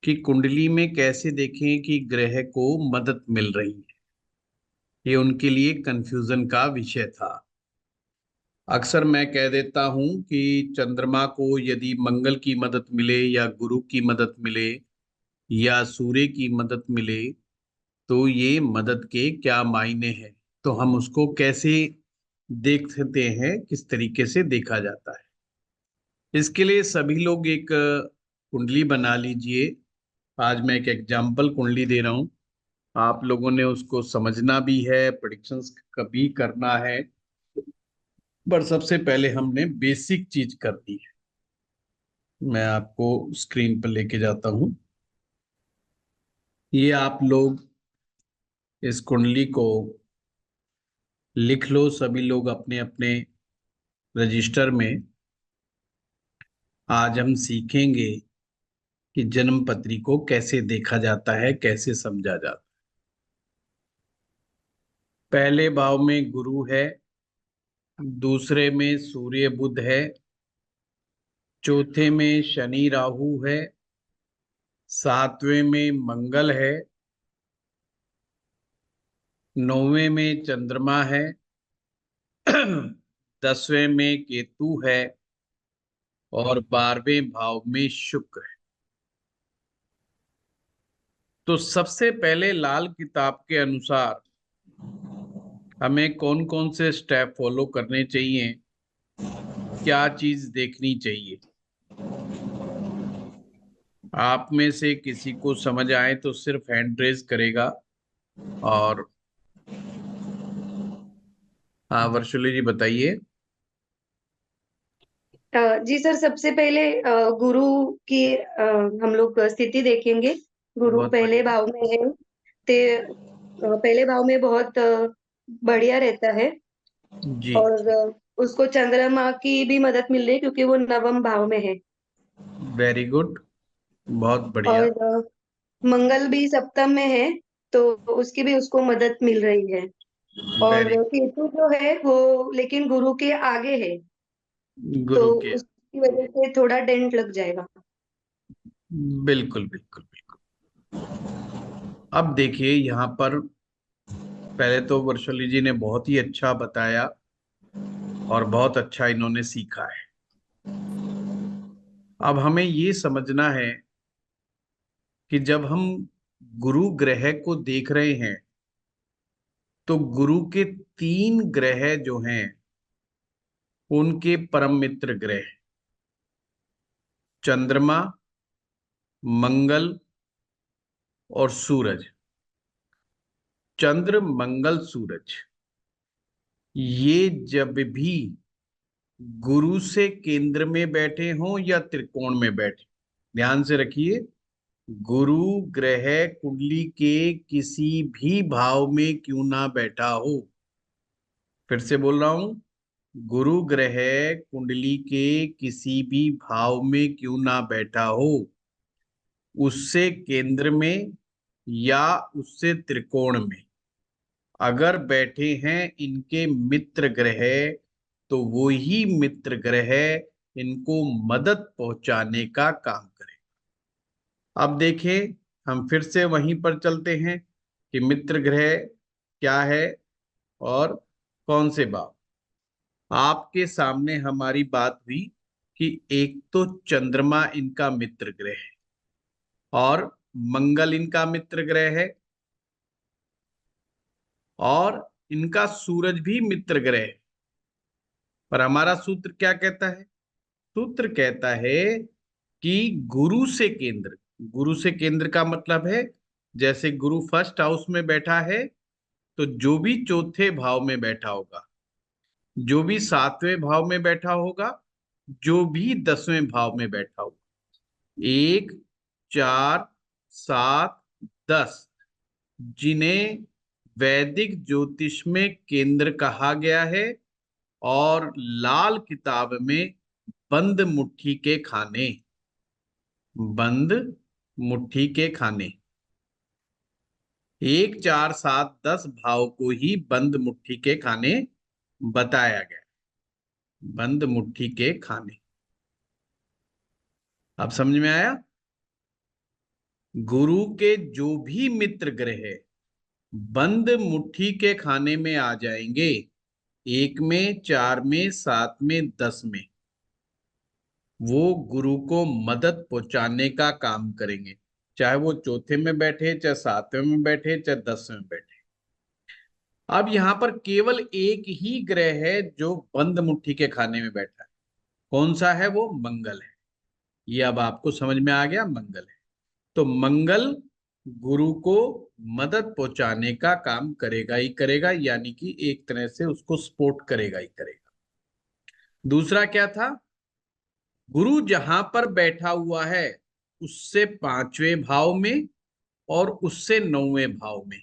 कि कुंडली में कैसे देखें कि ग्रह को मदद मिल रही है। ये उनके लिए कंफ्यूजन का विषय था। अक्सर मैं कह देता हूं कि चंद्रमा को यदि मंगल की मदद मिले या गुरु की मदद मिले या सूर्य की मदद मिले तो ये मदद के क्या मायने हैं, तो हम उसको कैसे देख सकते हैं, किस तरीके से देखा जाता है। इसके लिए सभी लोग एक कुंडली बना लीजिए। आज मैं एक एग्जाम्पल कुंडली दे रहा हूं। आप लोगों ने उसको समझना भी है, प्रेडिक्शंस कभी करना है, पर सबसे पहले हमने बेसिक चीज करनी है। मैं आपको स्क्रीन पर लेके जाता हूं। ये आप लोग इस कुंडली को लिख लो, सभी लोग अपने अपने रजिस्टर में। आज हम सीखेंगे कि जन्म पत्री को कैसे देखा जाता है, कैसे समझा जाता है। पहले भाव में गुरु है, दूसरे में सूर्य बुध है, चौथे में शनि राहु है, सातवें में मंगल है, नौवें में चंद्रमा है, 10वें में केतु है और 12वें भाव में शुक्र है। तो सबसे पहले लाल किताब के अनुसार हमें कौन कौन से स्टेप फॉलो करने चाहिए, क्या चीज देखनी चाहिए। आप में से किसी को समझ आए तो सिर्फ हैंड रेज करेगा। और हाँ, वर्षुली जी बताइए। जी सर, सबसे पहले गुरु की हम लोग स्थिति देखेंगे। गुरु बहुत पहले बढ़िया। भाव में है। पहले भाव में बहुत बढ़िया रहता है। जी। और उसको चंद्रमा की भी मदद मिल रही है क्योंकि वो नवम भाव में है। Very good. बहुत बढ़िया। और मंगल भी सप्तम में है, तो उसकी भी उसको मदद मिल रही है। और वेरी केतु जो है वो लेकिन गुरु के आगे है, गुड। तो गुरु के। उसकी वजह से थोड़ा डेंट लग जाएगा। बिल्कुल बिल्कुल बिल्कुल। अब देखिए यहाँ पर पहले तो वर्षुली जी ने बहुत ही अच्छा बताया और बहुत अच्छा इन्होंने सीखा है। अब हमें ये समझना है कि जब हम गुरु ग्रह को देख रहे हैं तो गुरु के 3 ग्रह जो हैं उनके परम मित्र ग्रह चंद्रमा, मंगल और सूरज। चंद्र मंगल सूरज ये जब भी गुरु से केंद्र में बैठे हों या त्रिकोण में बैठे, ध्यान से रखिए, गुरु ग्रह कुंडली के किसी भी भाव में क्यों ना बैठा हो। फिर से बोल रहा हूं, गुरु ग्रह कुंडली के किसी भी भाव में क्यों ना बैठा हो, उससे केंद्र में या उससे त्रिकोण में अगर बैठे हैं इनके मित्र ग्रह, तो वो ही मित्र ग्रह इनको मदद पहुंचाने का काम करे। अब देखें, हम फिर से वहीं पर चलते हैं कि मित्र ग्रह क्या है और कौन से भाव। आपके सामने हमारी बात हुई कि एक तो चंद्रमा इनका मित्र ग्रह है और मंगल इनका मित्र ग्रह है और इनका सूरज भी मित्र ग्रह है। पर हमारा सूत्र क्या कहता है? सूत्र कहता है कि गुरु से केंद्र, गुरु से केंद्र का मतलब है जैसे गुरु फर्स्ट हाउस में बैठा है तो जो भी चौथे भाव में बैठा होगा, जो भी सातवें भाव में बैठा होगा, जो भी 10वें भाव में बैठा होगा, 1, 4, 7, 10, जिन्हें वैदिक ज्योतिष में केंद्र कहा गया है और लाल किताब में बंद मुट्ठी के खाने, बंद मुट्ठी के खाने, 1, 4, 7, 10 भाव को ही बंद मुट्ठी के खाने बताया गया। बंद मुट्ठी के खाने। अब समझ में आया? गुरु के जो भी मित्र ग्रह बंद मुट्ठी के खाने में आ जाएंगे, 1 में, 4 में, 7 में, 10 में, वो गुरु को मदद पहुंचाने का काम करेंगे। चाहे वो चौथे में बैठे, चाहे 7वें में बैठे, चाहे 10वें में बैठे। अब यहां पर केवल एक ही ग्रह है जो बंद मुट्ठी के खाने में बैठा है। कौन सा है? वो मंगल है। ये अब आपको समझ में आ गया, मंगल है। तो मंगल गुरु को मदद पहुंचाने का काम करेगा ही करेगा, यानी कि एक तरह से उसको सपोर्ट करेगा ही करेगा। दूसरा क्या था? गुरु जहां पर बैठा हुआ है उससे 5वें भाव में और उससे 9वें भाव में।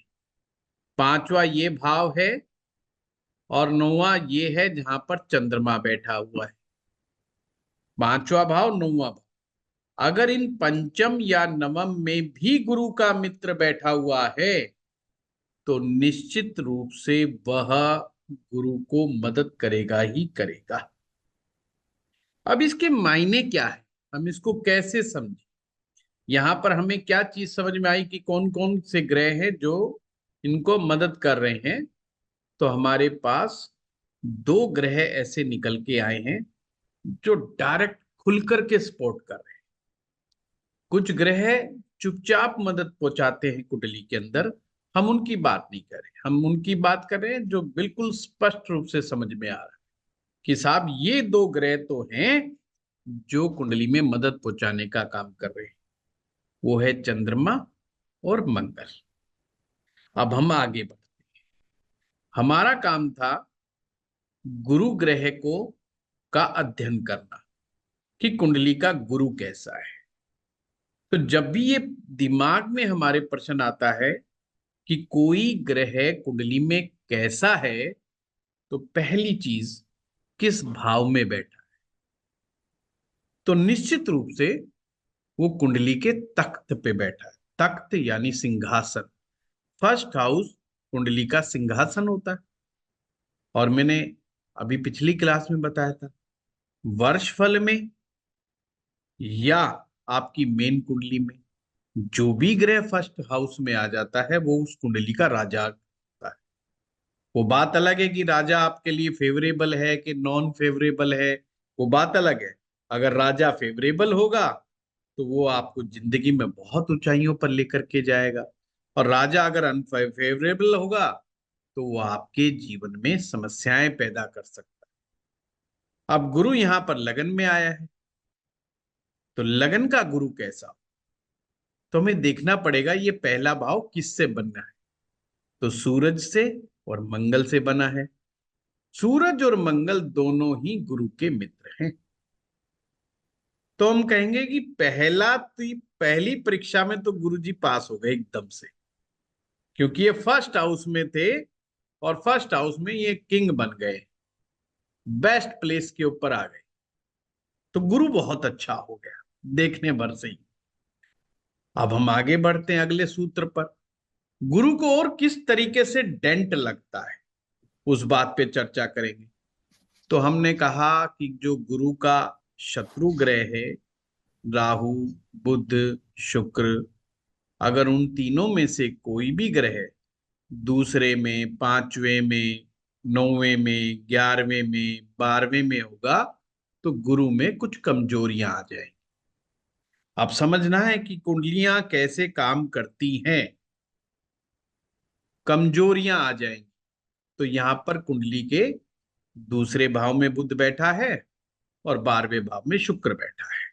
5वां ये भाव है और 9वां ये है जहां पर चंद्रमा बैठा हुआ है। 5वां भाव, 9वां भाव। अगर इन पंचम या नवम में भी गुरु का मित्र बैठा हुआ है तो निश्चित रूप से वह गुरु को मदद करेगा ही करेगा। अब इसके मायने क्या है, हम इसको कैसे समझें? यहां पर हमें क्या चीज समझ में आई कि कौन कौन से ग्रह हैं जो इनको मदद कर रहे हैं? तो हमारे पास 2 ग्रह ऐसे निकल के आए हैं जो डायरेक्ट खुलकर के सपोर्ट कर रहे हैं। कुछ ग्रह चुपचाप मदद पहुंचाते हैं कुंडली के अंदर, हम उनकी बात नहीं कर रहे। हम उनकी बात कर रहे हैं जो बिल्कुल स्पष्ट रूप से समझ में आ रहा है कि साहब ये 2 ग्रह तो हैं जो कुंडली में मदद पहुंचाने का काम कर रहे हैं। वो है चंद्रमा और मंगल। अब हम आगे बढ़ते हैं। हमारा काम था गुरु ग्रह को का अध्ययन करना कि कुंडली का गुरु कैसा है। तो जब भी ये दिमाग में हमारे प्रश्न आता है कि कोई ग्रह कुंडली में कैसा है, तो पहली चीज किस भाव में बैठा है। तो निश्चित रूप से वो कुंडली के तख्त पे बैठा है। तख्त यानी सिंहासन। फर्स्ट हाउस कुंडली का सिंहासन होता है। और मैंने अभी पिछली क्लास में बताया था, वर्षफल में या आपकी मेन कुंडली में जो भी ग्रह फर्स्ट हाउस में आ जाता है वो उस कुंडली का राजा होता है। वो बात अलग है कि राजा आपके लिए फेवरेबल है कि नॉन फेवरेबल है, वो बात अलग है। अगर राजा फेवरेबल होगा तो वो आपको जिंदगी में बहुत ऊंचाइयों पर लेकर के जाएगा, और राजा अगर अनफेवरेबल होगा तो वो आपके जीवन में समस्याएं पैदा कर सकता है। अब गुरु यहां पर लगन में आया है, तो लगन का गुरु कैसा हो? तो हमें देखना पड़ेगा ये पहला भाव किससे बनना है। तो सूरज से और मंगल से बना है। सूरज और मंगल दोनों ही गुरु के मित्र हैं। तो हम कहेंगे कि पहली परीक्षा में तो गुरुजी पास हो गए एकदम से, क्योंकि ये फर्स्ट हाउस में थे और फर्स्ट हाउस में ये किंग बन गए, बेस्ट प्लेस के ऊपर आ गए। तो गुरु बहुत अच्छा हो गया देखने भर से ही। अब हम आगे बढ़ते हैं अगले सूत्र पर। गुरु को और किस तरीके से डेंट लगता है उस बात पे चर्चा करेंगे। तो हमने कहा कि जो गुरु का शत्रु ग्रह है, राहु, बुध, शुक्र, अगर उन तीनों में से कोई भी ग्रह दूसरे में, 5वें में, 9वें में, 11वें में, 12वें में होगा तो गुरु में कुछ कमजोरियां आ जाएंगी। अब समझना है कि कुंडलियां कैसे काम करती हैं। कमजोरियां आ जाएंगी तो यहां पर कुंडली के दूसरे भाव में बुध बैठा है और 12वें भाव में शुक्र बैठा है,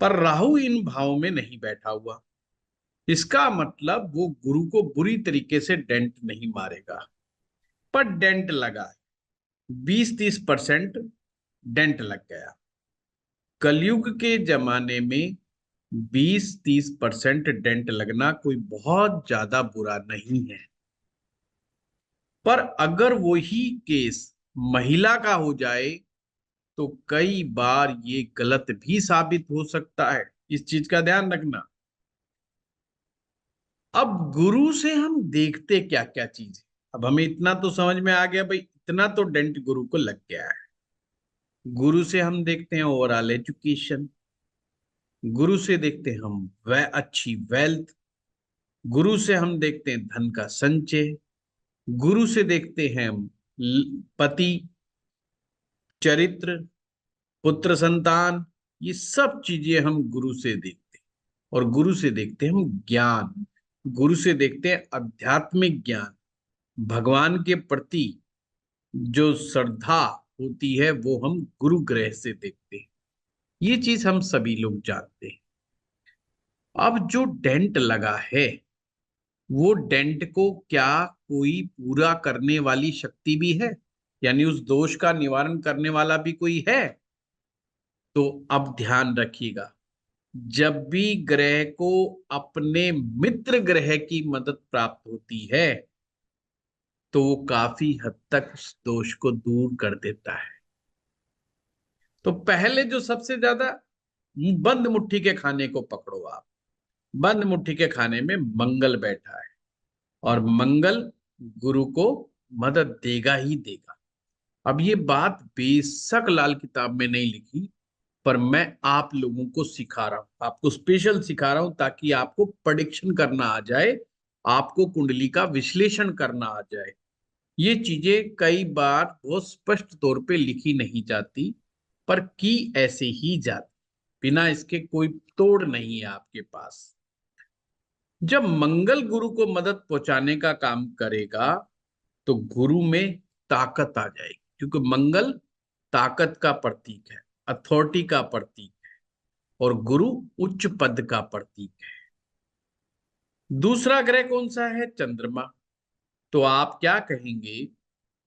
पर राहु इन भाव में नहीं बैठा हुआ। इसका मतलब वो गुरु को बुरी तरीके से डेंट नहीं मारेगा, पर डेंट लगा है। 20-30% डेंट लग गया। कलयुग के जमाने में 20-30% डेंट लगना कोई बहुत ज्यादा बुरा नहीं है। पर अगर वही केस महिला का हो जाए तो कई बार ये गलत भी साबित हो सकता है। इस चीज का ध्यान रखना। अब गुरु से हम देखते क्या क्या चीज है। अब हमें इतना तो समझ में आ गया भाई, इतना तो डेंट गुरु को लग गया है। गुरु से हम देखते हैं ओवरऑल एजुकेशन, गुरु से देखते हैं हम वह अच्छी वेल्थ, गुरु से हम देखते हैं धन का संचय, गुरु से देखते हैं हम पति, चरित्र, पुत्र संतान, ये सब चीजें हम गुरु से देखते हैं। और गुरु से देखते हैं हम ज्ञान, गुरु से देखते हैं आध्यात्मिक ज्ञान, भगवान के प्रति जो श्रद्धा होती है वो हम गुरु ग्रह से देखते हैं। ये चीज हम सभी लोग जानते हैं। अब जो डेंट लगा है, वो डेंट को क्या कोई पूरा करने वाली शक्ति भी है, यानी उस दोष का निवारण करने वाला भी कोई है? तो अब ध्यान रखिएगा, जब भी ग्रह को अपने मित्र ग्रह की मदद प्राप्त होती है तो वो काफी हद तक उस दोष को दूर कर देता है। तो पहले जो सबसे ज्यादा, बंद मुट्ठी के खाने को पकड़ो आप। बंद मुट्ठी के खाने में मंगल बैठा है, और मंगल गुरु को मदद देगा ही देगा। अब ये बात बेशक लाल किताब में नहीं लिखी, पर मैं आप लोगों को सिखा रहा हूं, आपको स्पेशल सिखा रहा हूं ताकि आपको प्रेडिक्शन करना आ जाए, आपको कुंडली का विश्लेषण करना आ जाए। ये चीजें कई बार बहुत स्पष्ट तौर पे लिखी नहीं जाती, पर की ऐसे ही जाती, बिना इसके कोई तोड़ नहीं है आपके पास। जब मंगल गुरु को मदद पहुंचाने का काम करेगा तो गुरु में ताकत आ जाएगी, क्योंकि मंगल ताकत का प्रतीक है, अथॉरिटी का प्रतीक है, और गुरु उच्च पद का प्रतीक है। दूसरा ग्रह कौन सा है? चंद्रमा। तो आप क्या कहेंगे?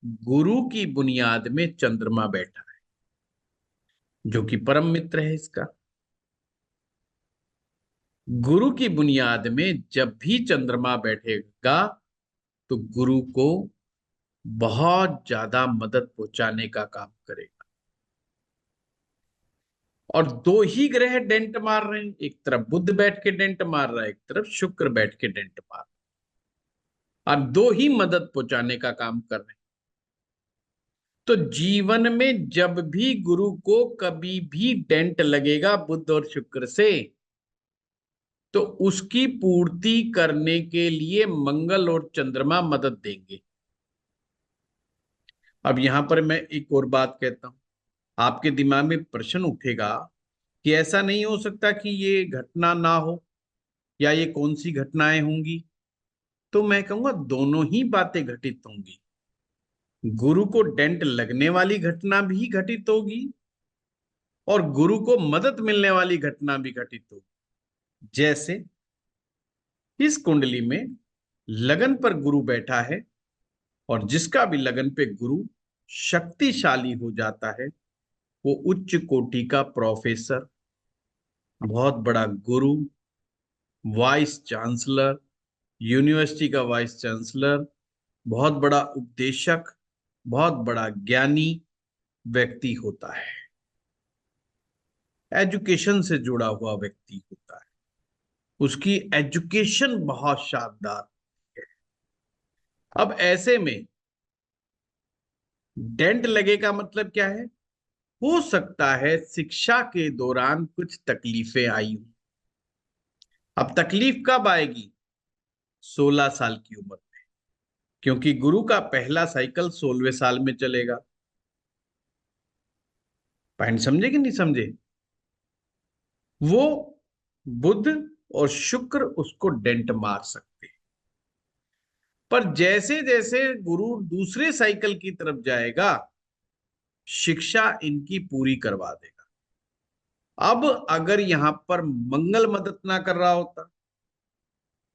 गुरु की बुनियाद में चंद्रमा बैठा है, जो कि परम मित्र है इसका। गुरु की बुनियाद में जब भी चंद्रमा बैठेगा तो गुरु को बहुत ज्यादा मदद पहुंचाने का काम करेगा। और दो ही ग्रह डेंट मार रहे हैं, एक तरफ बुध बैठ के डेंट मार रहा है, एक तरफ शुक्र बैठ के डेंट मार रहा है, और दो ही मदद पहुंचाने का काम कर रहे हैं। तो जीवन में जब भी गुरु को कभी भी डेंट लगेगा बुध और शुक्र से, तो उसकी पूर्ति करने के लिए मंगल और चंद्रमा मदद देंगे। अब यहां पर मैं एक और बात कहता हूं, आपके दिमाग में प्रश्न उठेगा कि ऐसा नहीं हो सकता कि ये घटना ना हो, या ये कौन सी घटनाएं होंगी? तो मैं कहूंगा दोनों ही बातें घटित होंगी। गुरु को डेंट लगने वाली घटना भी घटित होगी, और गुरु को मदद मिलने वाली घटना भी घटित होगी। जैसे इस कुंडली में लगन पर गुरु बैठा है, और जिसका भी लगन पे गुरु शक्तिशाली हो जाता है, वो उच्च कोटि का प्रोफेसर, बहुत बड़ा गुरु, वाइस चांसलर, यूनिवर्सिटी का वाइस चांसलर, बहुत बड़ा उपदेशक, बहुत बड़ा ज्ञानी व्यक्ति होता है, एजुकेशन से जुड़ा हुआ व्यक्ति होता है, उसकी एजुकेशन बहुत शानदार है। अब ऐसे में डेंट लगे का मतलब क्या है? हो सकता है शिक्षा के दौरान कुछ तकलीफें आई हो। अब तकलीफ कब आएगी? 16 साल की उम्र में, क्योंकि गुरु का पहला साइकिल 16वें साल में चलेगा। पॉइंट समझे कि नहीं समझे? वो बुध और शुक्र उसको डेंट मार सकते हैं, पर जैसे जैसे गुरु दूसरे साइकिल की तरफ जाएगा, शिक्षा इनकी पूरी करवा देगा। अब अगर यहां पर मंगल मदद ना कर रहा होता,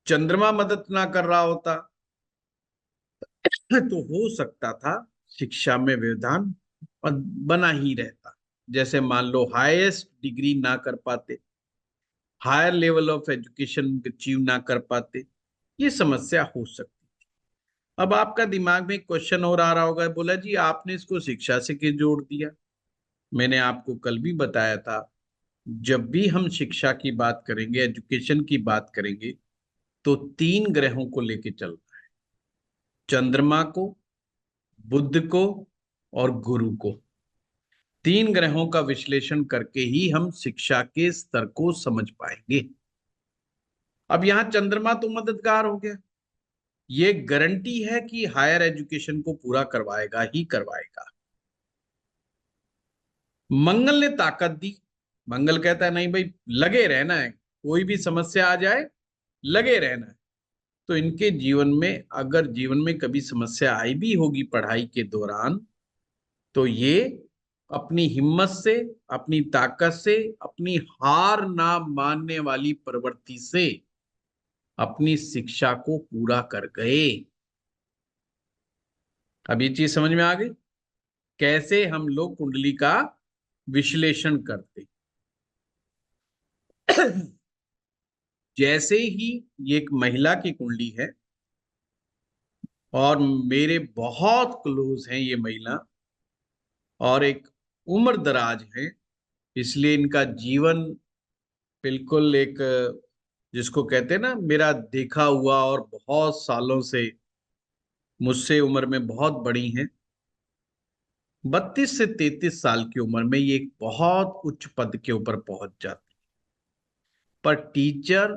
चंद्रमा मदद ना कर रहा होता, तो हो सकता था शिक्षा में व्यवधान बना ही रहता। जैसे मान लो हाईएस्ट डिग्री ना कर पाते, higher level of education achieve ना कर पाते, ये समस्या हो सकती। अब आपका दिमाग में क्वेश्चन और आ रहा होगा, बोला जी आपने इसको शिक्षा से क्यों जोड़ दिया? मैंने आपको कल भी बताया था, जब भी हम शिक्षा की बात करेंगे, एजुकेशन की बात करेंगे, तो तीन ग्रहों को लेके चलता है, चंद्रमा को, बुध को, और गुरु को। 3 ग्रहों का विश्लेषण करके ही हम शिक्षा के स्तर को समझ पाएंगे। अब यहां चंद्रमा तो मददगार हो गया, ये गारंटी है कि हायर एजुकेशन को पूरा करवाएगा ही करवाएगा। मंगल ने ताकत दी, मंगल कहता है नहीं भाई लगे रहना है, कोई भी समस्या आ जाए लगे रहना है। तो इनके जीवन में अगर जीवन में कभी समस्या आई भी होगी पढ़ाई के दौरान, तो ये अपनी हिम्मत से, अपनी ताकत से, अपनी हार ना मानने वाली प्रवृत्ति से अपनी शिक्षा को पूरा कर गए। अब ये चीज समझ में आ गई कैसे हम लोग कुंडली का विश्लेषण करते। जैसे ही ये एक महिला की कुंडली है और मेरे बहुत क्लोज हैं ये महिला, और एक उम्र दराज है, इसलिए इनका जीवन बिल्कुल एक, जिसको कहते हैं ना, मेरा देखा हुआ और बहुत सालों से मुझसे उम्र में बहुत बड़ी हैं। 32 से 33 साल की उम्र में ये एक बहुत उच्च पद के ऊपर पहुंच जाती, पर टीचर,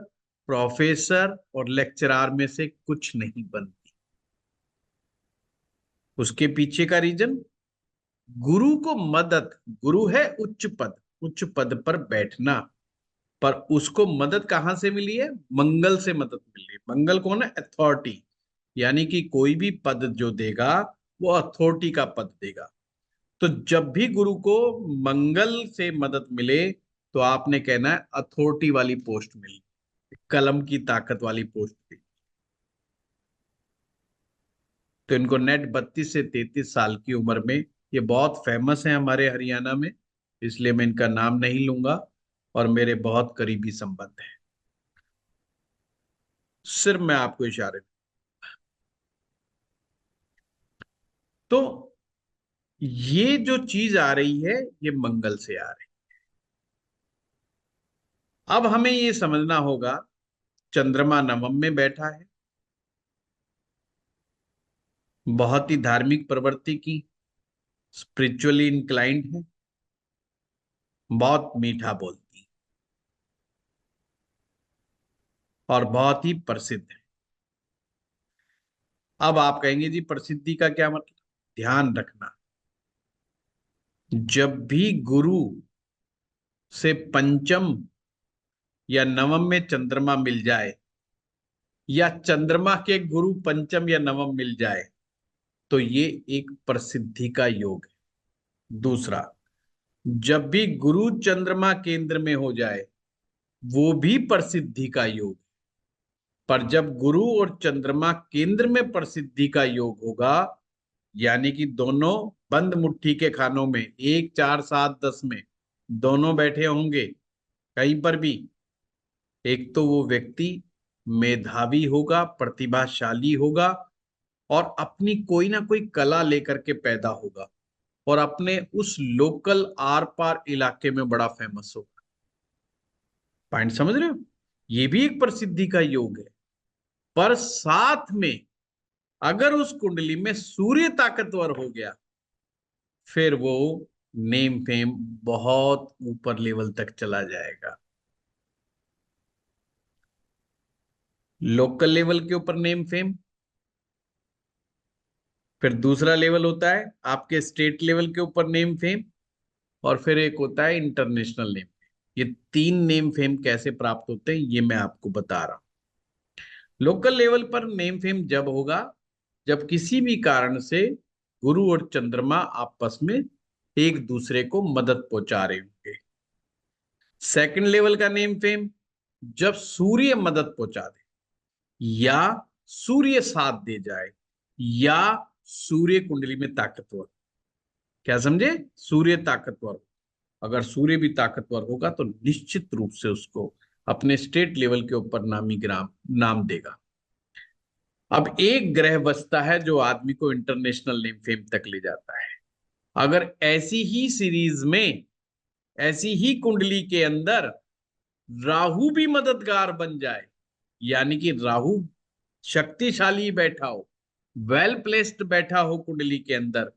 प्रोफेसर और लेक्चरार में से कुछ नहीं बनती। उसके पीछे का रीजन, गुरु को मदद, गुरु है उच्च पद, उच्च पद पर बैठना, पर उसको मदद कहां से मिली है? मंगल से मदद मिली है। मंगल कौन है? अथॉरिटी, यानी कि कोई भी पद जो देगा वो अथॉरिटी का पद देगा। तो जब भी गुरु को मंगल से मदद मिले तो आपने कहना है अथॉरिटी वाली पोस्ट मिली, कलम की ताकत वाली पोस्ट थी। तो इनको नेट 32 से 33 साल की उम्र में, ये बहुत फेमस है हमारे हरियाणा में, इसलिए मैं इनका नाम नहीं लूंगा, और मेरे बहुत करीबी संबंध है, सिर्फ मैं आपको इशारे। तो ये जो चीज आ रही है ये मंगल से आ रही है। अब हमें ये समझना होगा, चंद्रमा नवम में बैठा है, बहुत ही धार्मिक प्रवृत्ति की, स्पिरिचुअली इंक्लाइंड है, बहुत मीठा बोलती और बहुत ही प्रसिद्ध है। अब आप कहेंगे जी प्रसिद्धि का क्या मतलब? ध्यान रखना, जब भी गुरु से पंचम या नवम में चंद्रमा मिल जाए, या चंद्रमा के गुरु पंचम या नवम मिल जाए, तो ये एक प्रसिद्धि का योग है। दूसरा, जब भी गुरु चंद्रमा केंद्र में हो जाए, वो भी प्रसिद्धि का योग। पर जब गुरु और चंद्रमा केंद्र में प्रसिद्धि का योग होगा, यानी कि दोनों बंद मुट्ठी के खानों में, 1 4 7 10 में दोनों बैठे होंगे कहीं पर भी, एक तो वो व्यक्ति मेधावी होगा, प्रतिभाशाली होगा, और अपनी कोई ना कोई कला लेकर के पैदा होगा, और अपने उस लोकल आर पार इलाके में बड़ा फेमस होगा। पॉइंट समझ रहे हो? ये भी एक प्रसिद्धि का योग है। पर साथ में अगर उस कुंडली में सूर्य ताकतवर हो गया, फिर वो नेम फेम बहुत ऊपर लेवल तक चला जाएगा। लोकल लेवल के ऊपर नेम फेम, फिर दूसरा लेवल होता है आपके स्टेट लेवल के ऊपर नेम फेम, और फिर एक होता है इंटरनेशनल नेम फेम। ये 3 नेम फेम कैसे प्राप्त होते हैं ये मैं आपको बता रहा हूं। लोकल लेवल पर नेम फेम जब होगा जब किसी भी कारण से गुरु और चंद्रमा आपस में एक दूसरे को मदद पहुंचा रहे होंगे। सेकंड लेवल का नेम फेम, जब सूर्य मदद पहुंचा दे, या सूर्य साथ दे जाए, या सूर्य कुंडली में ताकतवर। क्या समझे? सूर्य ताकतवर, अगर सूर्य भी ताकतवर होगा तो निश्चित रूप से उसको अपने स्टेट लेवल के ऊपर नामी ग्राम नाम देगा। अब एक ग्रह बचता है जो आदमी को इंटरनेशनल नेम फेम तक ले जाता है। अगर ऐसी ही सीरीज में, ऐसी ही कुंडली के अंदर राहु भी मददगार बन जाए, यानी कि राहु शक्तिशाली बैठा हो, वेल प्लेस्ड बैठा हो कुंडली के अंदर,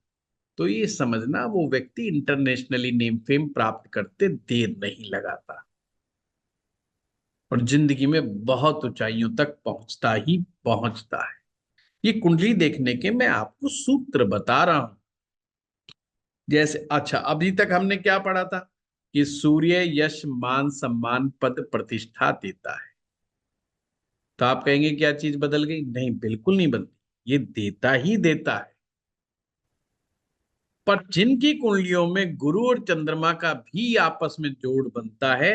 तो ये समझना वो व्यक्ति इंटरनेशनली नेम फेम प्राप्त करते देर नहीं लगाता और जिंदगी में बहुत ऊंचाइयों तक पहुंचता ही पहुंचता है। ये कुंडली देखने के मैं आपको सूत्र बता रहा हूं। जैसे अच्छा, अभी तक हमने क्या पढ़ा था कि सूर्य यश मान सम्मान पद प्रतिष्ठा देता है। तो आप कहेंगे क्या चीज बदल गई? नहीं, बिल्कुल नहीं बदली, ये देता ही देता है। पर जिनकी कुंडलियों में गुरु और चंद्रमा का भी आपस में जोड़ बनता है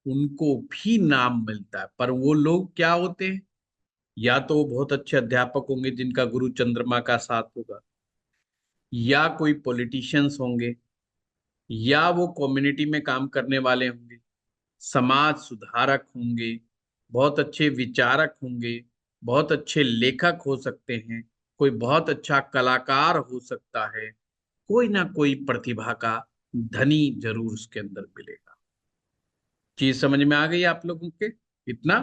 उनको भी नाम मिलता है। पर वो लोग क्या होते हैं? या तो वो बहुत अच्छे अध्यापक होंगे जिनका गुरु चंद्रमा का साथ होगा, या कोई पॉलिटिशियंस होंगे, या वो कम्युनिटी में काम करने वाले होंगे, समाज सुधारक होंगे, बहुत अच्छे विचारक होंगे, बहुत अच्छे लेखक हो सकते हैं, कोई बहुत अच्छा कलाकार हो सकता है, कोई ना कोई प्रतिभा का धनी जरूर उसके अंदर मिलेगा। चीज समझ में आ गई आप लोगों के? इतना।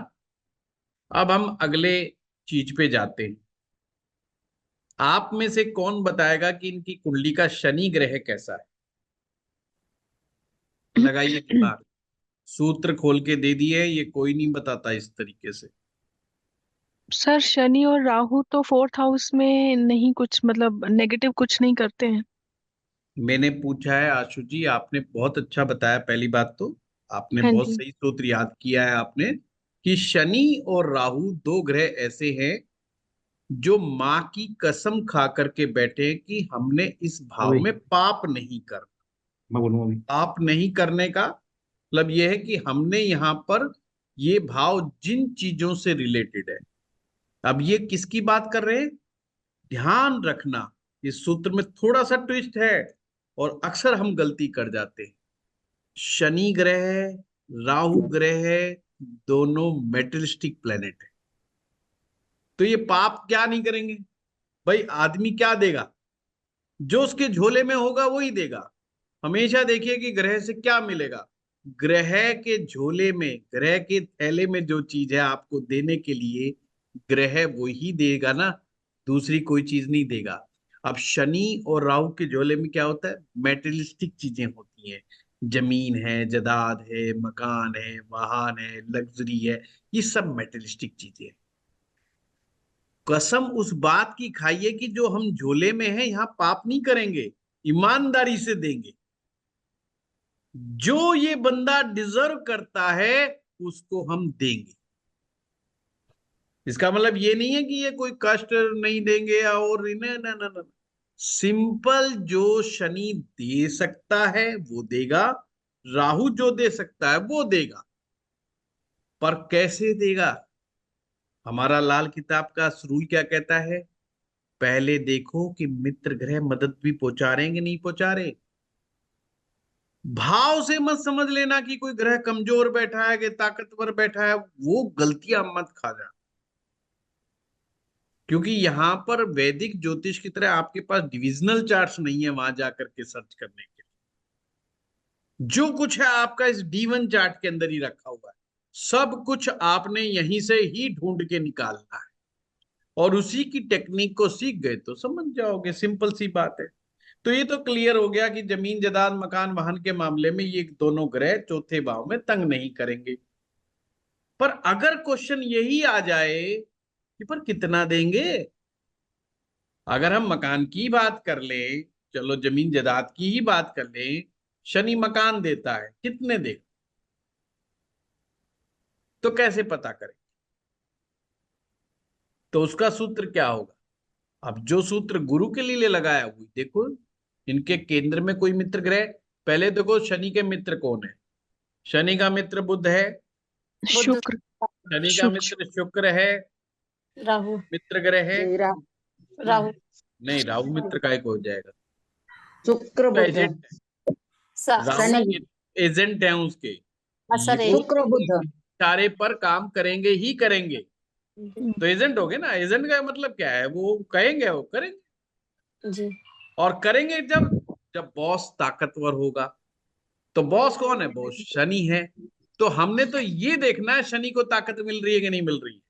अब हम अगले चीज पे जाते हैं। आप में से कौन बताएगा कि इनकी कुंडली का शनि ग्रह कैसा है? लगाइए दिमाग। सूत्र खोल के दे दिए, ये कोई नहीं बताता इस तरीके से। सर शनि और राहु तो फोर्थ हाउस में नहीं, कुछ मतलब नेगेटिव कुछ नहीं करते हैं। मैंने पूछा है आशु जी, आपने बहुत अच्छा बताया। पहली बात तो आपने हाँ बहुत जी। सही सूत्र याद किया है आपने कि शनि और राहु दो ग्रह ऐसे हैं जो माँ की कसम खा करके बैठे कि हमने इस भाव में पाप नहीं करना। मैं बोलूंगा अभी पाप नहीं करने का मतलब यह है कि हमने यहाँ पर ये भाव जिन चीजों से रिलेटेड है। अब ये किसकी बात कर रहे हैं? ध्यान रखना, इस सूत्र में थोड़ा सा ट्विस्ट है और अक्सर हम गलती कर जाते हैं। शनि ग्रह, राहु ग्रह, दोनों मेटलिस्टिक प्लेनेट है। तो ये पाप क्या नहीं करेंगे? भाई आदमी क्या देगा? जो उसके झोले में होगा वही देगा। हमेशा देखिए कि ग्रह से क्या मिलेगा। ग्रह के झोले में, ग्रह के थैले में जो चीज है आपको देने के लिए, ग्रह वही देगा ना, दूसरी कोई चीज नहीं देगा। अब शनि और राहु के झोले में क्या होता है? मेटेरियलिस्टिक चीजें होती हैं। जमीन है, जायदाद है, मकान है, वाहन है, लग्जरी है, ये सब मेटेरियलिस्टिक चीजें हैं। कसम उस बात की खाइए कि जो हम झोले में है यहां पाप नहीं करेंगे, ईमानदारी से देंगे। जो ये बंदा डिजर्व करता है उसको हम देंगे। इसका मतलब ये नहीं है कि ये कोई कष्ट नहीं देंगे और ना ना ना ना। सिंपल, जो शनि दे सकता है वो देगा, राहु जो दे सकता है वो देगा। पर कैसे देगा? हमारा लाल किताब का रूल क्या कहता है? पहले देखो कि मित्र ग्रह मदद भी पहुंचा रहे हैं कि नहीं पहुंचा रहे। भाव से मत समझ लेना कि कोई ग्रह कमजोर बैठा है कि ताकतवर बैठा है, वो गलतियां मत खा जा। क्योंकि यहां पर वैदिक ज्योतिष की तरह आपके पास डिविजनल चार्ट्स नहीं है वहां जाकर के सर्च करने के लिए। जो कुछ है आपका इस D1 चार्ट के अंदर ही रखा हुआ है। सब कुछ आपने यहीं से ही ढूंढ के निकालना है और उसी की टेक्निक को सीख गए तो समझ जाओगे। सिंपल सी बात है। तो ये तो क्लियर हो गया कि जमीन जायदाद मकान वाहन के मामले में ये दोनों ग्रह चौथे भाव में तंग नहीं करेंगे। पर अगर क्वेश्चन यही आ जाए कि पर कितना देंगे? अगर हम मकान की बात कर ले, चलो जमीन जायदाद की ही बात कर ले, शनि मकान देता है, कितने दे? तो कैसे पता करें? तो उसका सूत्र क्या होगा? अब जो सूत्र गुरु के लिए लगाया हुआ, देखो इनके केंद्र में कोई मित्र ग्रह। पहले देखो शनि के मित्र कौन है। शनि का मित्र बुध है, बुध, शुक्र। शनि का शुक्र। मित्र शुक्र है, राहु, मित्र ग्रह है। राहु, नहीं, राहु मित्र का एक हो जाएगा, शुक्र, तो बुध, एजेंट है। राहु शनि, एजेंट है उसके। शनि, वो शुक्र, बुध। इशारे पर काम करेंगे ही करेंगे। तो एजेंट हो गए ना। एजेंट का मतलब क्या है? वो कहेंगे वो करेंगे। जी। और करेंगे जब जब बॉस ताकतवर होगा। तो बॉस कौन है? बॉस शनि है। तो हमने तो ये देखना है शनि को ताकत मिल रही है कि नहीं मिल रही है।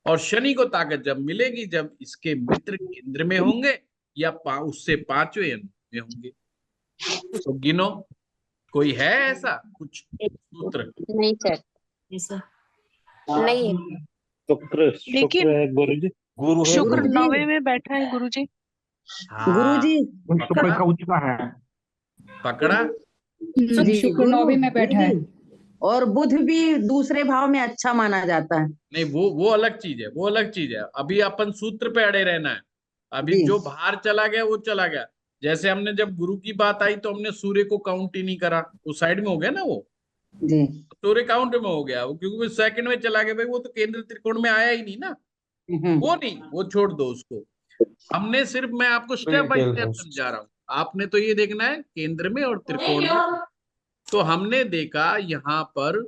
और शनि को ताकत जब मिलेगी जब इसके मित्र केंद्र में होंगे, या उससे पांचवें में होंगे। तो गिनो, कोई है ऐसा कुछ सूत्र? नहीं सर, नहीं है। शुक्र लेकिन शुक्र है गुरु जी। गुरु है शुक्र गुरु। गुरुजी, 9वें में बैठा है गुरुजी। गुरुजी, हाँ, शुक्र का उच्च का है। पकड़ा। जी शुक्र गुरु, 9वें में बैठा है। गुरुजी। और बुध भी दूसरे भाव में अच्छा माना जाता है। नहीं, वो अलग चीज है, वो अलग चीज है। अभी अपन सूत्र पे अड़े रहना है। अभी जी जो बाहर चला गया वो चला गया। जैसे हमने जब गुरु की बात आई तो हमने सूर्य को काउंट ही नहीं करा, वो साइड में हो गया ना। वो जी। सूर्य काउंट में हो गया वो, क्योंकि वो सेकंड में चला गया भाई, वो तो केंद्र त्रिकोण में आया ही नहीं ना। वो नहीं, वो छोड़ दो उसको। हमने सिर्फ, मैं आपको स्टेप बाय स्टेप समझा रहा हूँ। आपने तो ये देखना है केंद्र में और त्रिकोण में। तो हमने देखा यहाँ पर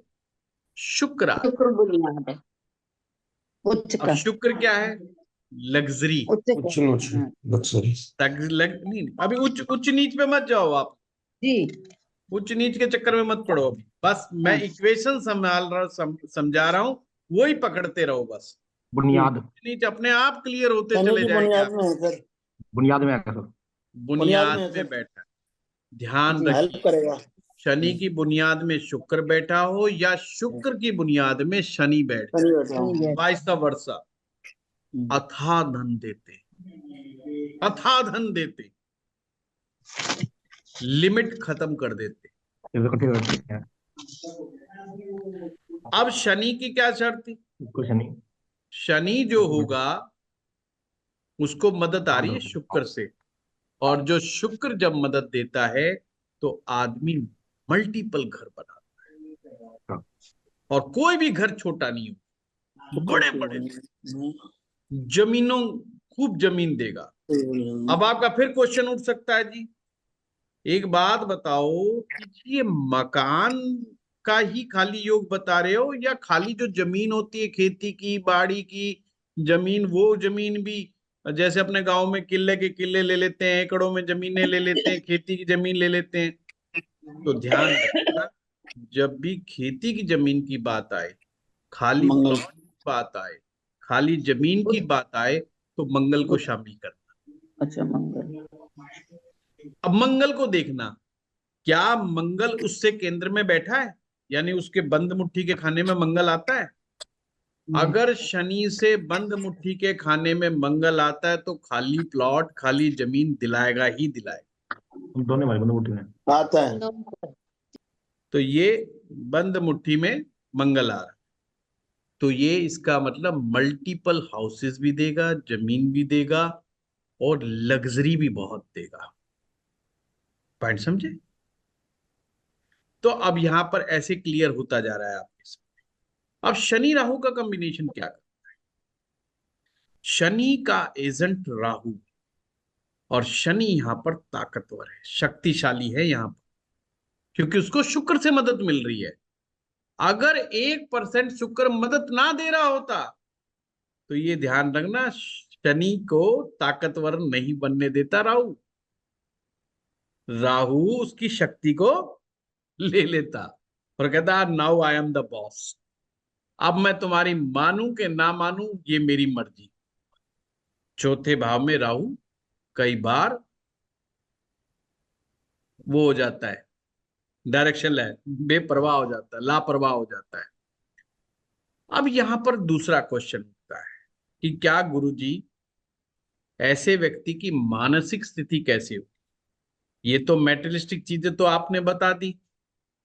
शुक्र आ गया। शुक्र बुनियाद है। उच्च अब का, शुक्र क्या है? लग्जरी। उच्च उच्च का। नीच हाँ, लग्जरी। नहीं, अभी उच्च उच्च नीच पे मत जाओ आप। जी उच्च नीच के चक्कर में मत पड़ो अभी। बस मैं हाँ, इक्वेशन संभाल रहा समझा रहा हूं, वही पकड़ते रहो बस। बुनियाद। उच्च नीच अपने आप क्लियर होते शनि चले की जाएंगे बुनियाद आप। में है सर। बुनियाद में आया सर। बुनियाद बुनियाद में है में सर, बैठा है। ध्यान जी हेल्प रखिए, करेगा। शनि की बुनियाद में शुक्र बैठा हो या शुक्र की बुनियाद में शनि बैठ शनि जाए, बैठा हूँ। शनि वाइस वर्षा, अथाह धन देते, अथाह धन देते, लिमिट खत्म कर देते। इकट्ठे करते हैं। अब शनि की क्या शर्त थी? कुछ नहीं। शनि जो होगा उसको मदद आ रही है शुक्र से। और जो शुक्र जब मदद देता है तो आदमी मल्टीपल घर बनाता है। और कोई भी घर छोटा नहीं हो, बड़े बड़े जमीनों, खूब जमीन देगा। अब आपका फिर क्वेश्चन उठ सकता है जी, एक बात बताओ कि ये मकान का ही खाली योग बता रहे हो या खाली जो जमीन होती है खेती की, बाड़ी की जमीन, वो जमीन भी? जैसे अपने गांव में किले के किले ले लेते हैं, एकड़ों में जमीनें ले लेते हैं, खेती की जमीन ले लेते हैं। तो ध्यान रखना, जब भी खेती की जमीन की बात आए, खाली मंगल। प्लॉट की बात आए, खाली जमीन की बात आए, तो मंगल को शामिल करना। अच्छा मंगल। अब मंगल को देखना, क्या मंगल उससे केंद्र में बैठा है? यानी उसके बंद मुट्ठी के खाने में मंगल आता है? अगर शनि से बंद मुट्ठी के खाने में मंगल आता है तो खाली प्लॉट, खाली जमीन दिलाएगा ही दिलाएगा। दोनों हमारे बंद मुट्ठी में आता है। तो ये बंद मुट्ठी में मंगल आ रहा है, तो ये इसका मतलब मल्टीपल हाउसेस भी देगा, जमीन भी देगा, और लग्जरी भी बहुत देगा। पॉइंट समझे? तो अब यहां पर ऐसे क्लियर होता जा रहा है आपके सामने। अब शनि राहु का कॉम्बिनेशन क्या करता है? शनि का एजेंट राहु, और शनि यहां पर ताकतवर है, शक्तिशाली है यहां पर, क्योंकि उसको शुक्र से मदद मिल रही है। अगर 1% शुक्र मदद ना दे रहा होता तो ये ध्यान रखना, शनि को ताकतवर नहीं बनने देता राहु। राहु उसकी शक्ति को ले लेता और कहता now I am the boss. अब मैं तुम्हारी मानूं कि ना मानूं ये मेरी मर्जी। चौथे भाव में राहु कई बार वो हो जाता है, डायरेक्शन ले, बेपरवाह हो जाता है, लापरवाह हो जाता है। अब यहां पर दूसरा क्वेश्चन उठता है कि क्या गुरुजी ऐसे व्यक्ति की मानसिक स्थिति कैसी हो? ये तो मेटेरियलिस्टिक चीजें तो आपने बता दी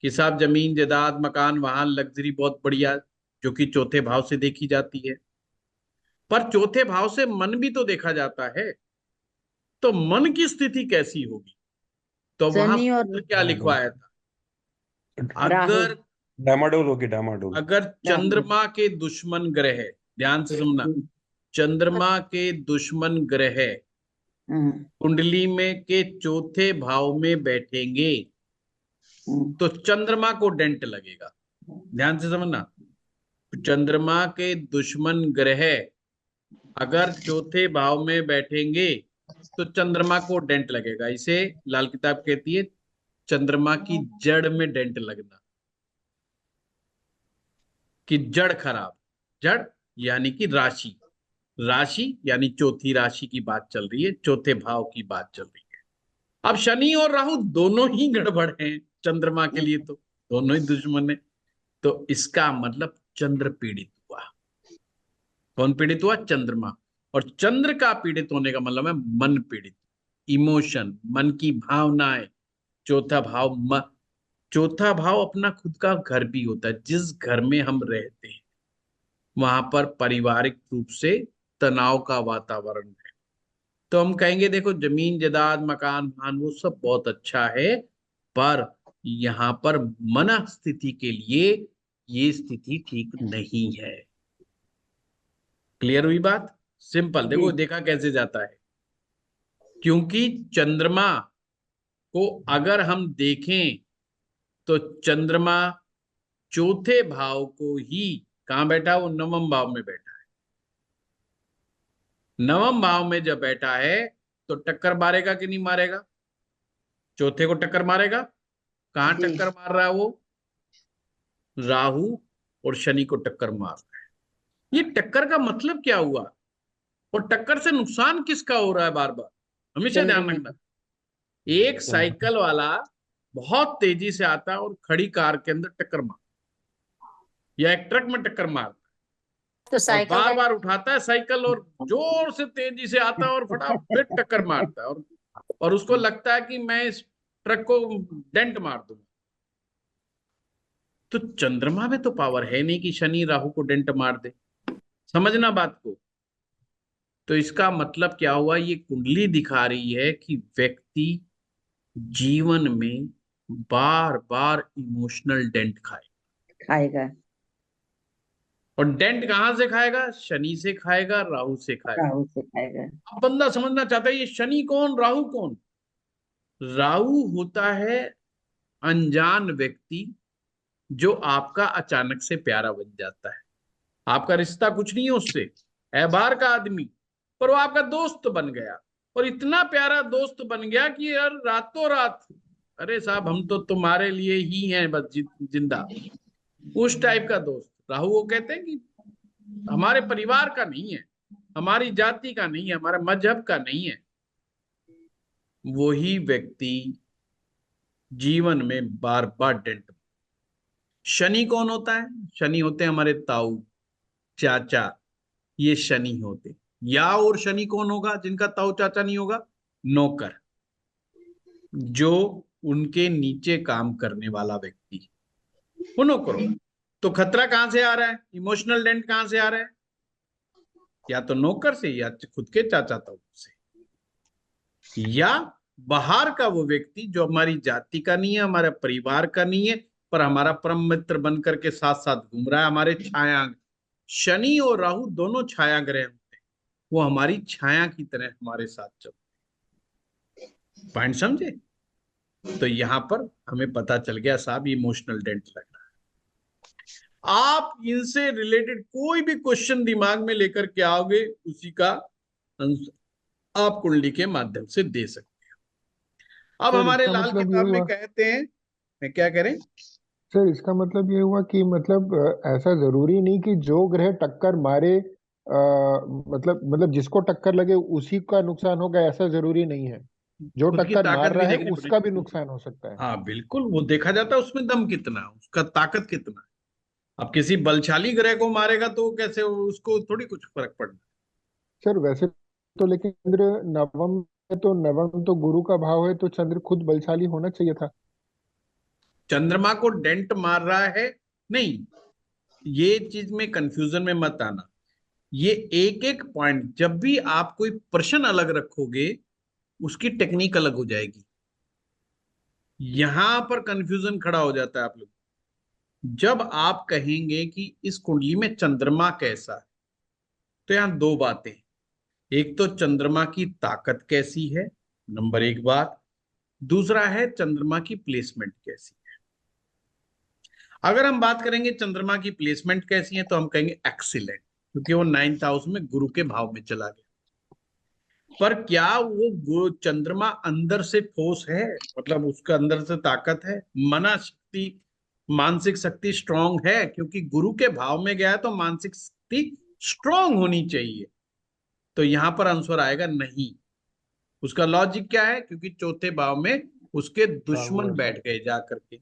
कि साहब जमीन जायदाद मकान वाहन लग्जरी बहुत बढ़िया, जो कि चौथे भाव से देखी जाती है। पर चौथे भाव से मन भी तो देखा जाता है, तो मन की स्थिति कैसी होगी? तो वहां शनि और सूत्र क्या लिखवाया था? राहु। अगर डामाडोल होगी डामाडोल। अगर चंद्रमा के दुश्मन ग्रह, ध्यान से सुनना, चंद्रमा के दुश्मन ग्रह कुंडली में के चौथे भाव में बैठेंगे तो चंद्रमा को डेंट लगेगा। ध्यान से समझना, चंद्रमा के दुश्मन ग्रह अगर चौथे भाव में बैठेंगे तो चंद्रमा को डेंट लगेगा। इसे लाल किताब कहती है चंद्रमा की जड़ में डेंट लगना, कि जड़ खराब, जड़ यानी कि राशि। राशि यानी चौथी राशि की बात चल रही है, चौथे भाव की बात चल रही है। अब शनि और राहु दोनों ही गड़बड़ हैं चंद्रमा के लिए, तो दोनों ही दुश्मन है। तो इसका मतलब चंद्र पीड़ित हुआ। कौन पीड़ित हुआ? चंद्रमा। और चंद्र का पीड़ित होने का मतलब है मन पीड़ित, इमोशन, मन की भावनाएं। चौथा भाव चौथा भाव अपना खुद का घर भी होता है। जिस घर में हम रहते हैं वहां पर पारिवारिक रूप से तनाव का वातावरण है। तो हम कहेंगे देखो जमीन जायदाद मकान वाहन वो सब बहुत अच्छा है, पर यहाँ पर मन स्थिति के लिए ये स्थिति ठीक नहीं है। क्लियर हुई बात? सिंपल। देखो जी देखा कैसे जाता है, क्योंकि चंद्रमा को अगर हम देखें तो चंद्रमा चौथे भाव को ही, कहां बैठा? वो नवम भाव में बैठा है। नवम भाव में जब बैठा है तो टक्कर मारेगा कि नहीं मारेगा? चौथे को टक्कर मारेगा। कहां जी टक्कर मार रहा है वो? राहु और शनि को टक्कर मार रहा है। ये टक्कर का मतलब क्या हुआ, और टक्कर से नुकसान किसका हो रहा है? बार बार हमेशा ध्यान चंद्रमा रखना। एक साइकिल वाला बहुत तेजी से आता है और खड़ी कार के अंदर टक्कर मार, या एक ट्रक में टक्कर मार, तो और साइकिल बार का बार उठाता है साइकिल और जोर से तेजी से आता है और फटाफट टक्कर मारता है, और उसको लगता है कि मैं इस ट्रक को डेंट मार दूंगा। तो चंद्रमा में तो पावर है नहीं कि शनि राहु को डेंट मार दे। समझना बात को। तो इसका मतलब क्या हुआ? ये कुंडली दिखा रही है कि व्यक्ति जीवन में बार बार इमोशनल डेंट खाए। खाएगा, और डेंट कहां से खाएगा? शनि से खाएगा, राहु से खाएगा। राहु से खाएगा। अब बंदा समझना चाहता है ये शनि कौन राहु कौन? राहु होता है अनजान व्यक्ति जो आपका अचानक से प्यारा बन जाता है। आपका रिश्ता कुछ नहीं है उससे, है बाहर का आदमी, पर वो आपका दोस्त बन गया, और इतना प्यारा दोस्त बन गया कि यार रातों रात, अरे साहब हम तो तुम्हारे लिए ही हैं बस जिंदा, उस टाइप का दोस्त। राहु वो कहते हैं कि हमारे परिवार का नहीं है, हमारी जाति का नहीं है, हमारे मजहब का नहीं है। वही व्यक्ति जीवन में बार बार डेंट। शनि कौन होता है? शनि होते हैं हमारे ताऊ, चाचा, ये शनि होते। या और शनि कौन होगा जिनका ताऊ चाचा नहीं होगा? नौकर, जो उनके नीचे काम करने वाला व्यक्ति, वो नौकर होगा। तो खतरा कहां से आ रहा है? इमोशनल डेंट कहां से आ रहा है? या तो नौकर से, या खुद के चाचा ताऊ से, या बाहर का वो व्यक्ति जो हमारी जाति का नहीं है, हमारे परिवार का नहीं है, पर हमारा परम मित्र बनकर के साथ साथ घूम रहा है, हमारे छाया। शनि और राहु दोनों छाया ग्रह होते हैं, वो हमारी छाया की तरह हमारे साथ चलते हैं। पॉइंट समझे? तो यहां पर हमें पता चल गया साहब इमोशनल डेंट लग रहा है। आप इनसे रिलेटेड कोई भी क्वेश्चन दिमाग में लेकर के आओगे, उसी का आंसर आप कुंडली के माध्यम से दे सकते। अब सर हमारे इसका लाल मतलब ये किताब में हुआ, कहते हैं, मैं क्या करें? सर इसका मतलब ये हुआ कि मतलब ऐसा जरूरी नहीं कि जो ग्रह टक्कर मारे मतलब जिसको टक्कर लगे उसी का नुकसान होगा, ऐसा जरूरी नहीं है। जो खुद की टक्कर ताकत मार भी रहा है देखनी उसका भी पड़ेगी। नुकसान हो सकता है। हाँ बिल्कुल, वो देखा जाता है उसमें दम कितना है, उसका ताकत कितना है। अब किसी बलशाली ग्रह को मारेगा तो कैसे, उसको थोड़ी कुछ फर्क पड़ना। सर वैसे तो लेकिन चंद्र नवम है, तो नवम तो गुरु का भाव है, तो चंद्र खुद बलशाली होना चाहिए था। चंद्रमा को डेंट मार रहा है? नहीं, ये चीज में कंफ्यूजन में मत आना। ये एक एक पॉइंट, जब भी आप कोई प्रश्न अलग रखोगे उसकी टेक्निक अलग हो जाएगी। यहां पर कंफ्यूजन खड़ा हो जाता है आप लोग जब आप कहेंगे कि इस कुंडली में चंद्रमा कैसा है। तो यहां दो बातें, एक तो चंद्रमा की ताकत कैसी है, नंबर एक बात। दूसरा है चंद्रमा की प्लेसमेंट कैसी है। अगर हम बात करेंगे चंद्रमा की प्लेसमेंट कैसी है तो हम कहेंगे एक्सीलेंट, क्योंकि वो 9th हाउस में गुरु के भाव में चला गया। पर क्या वो चंद्रमा अंदर से ठोस है, मतलब उसका अंदर से ताकत है, मना शक्ति, मानसिक शक्ति स्ट्रांग है? क्योंकि गुरु के भाव में गया है तो मानसिक शक्ति स्ट्रांग होनी चाहिए। तो यहां पर आंसर आएगा नहीं। उसका लॉजिक क्या है? क्योंकि चौथे भाव में उसके दुश्मन बैठ गए जा करके,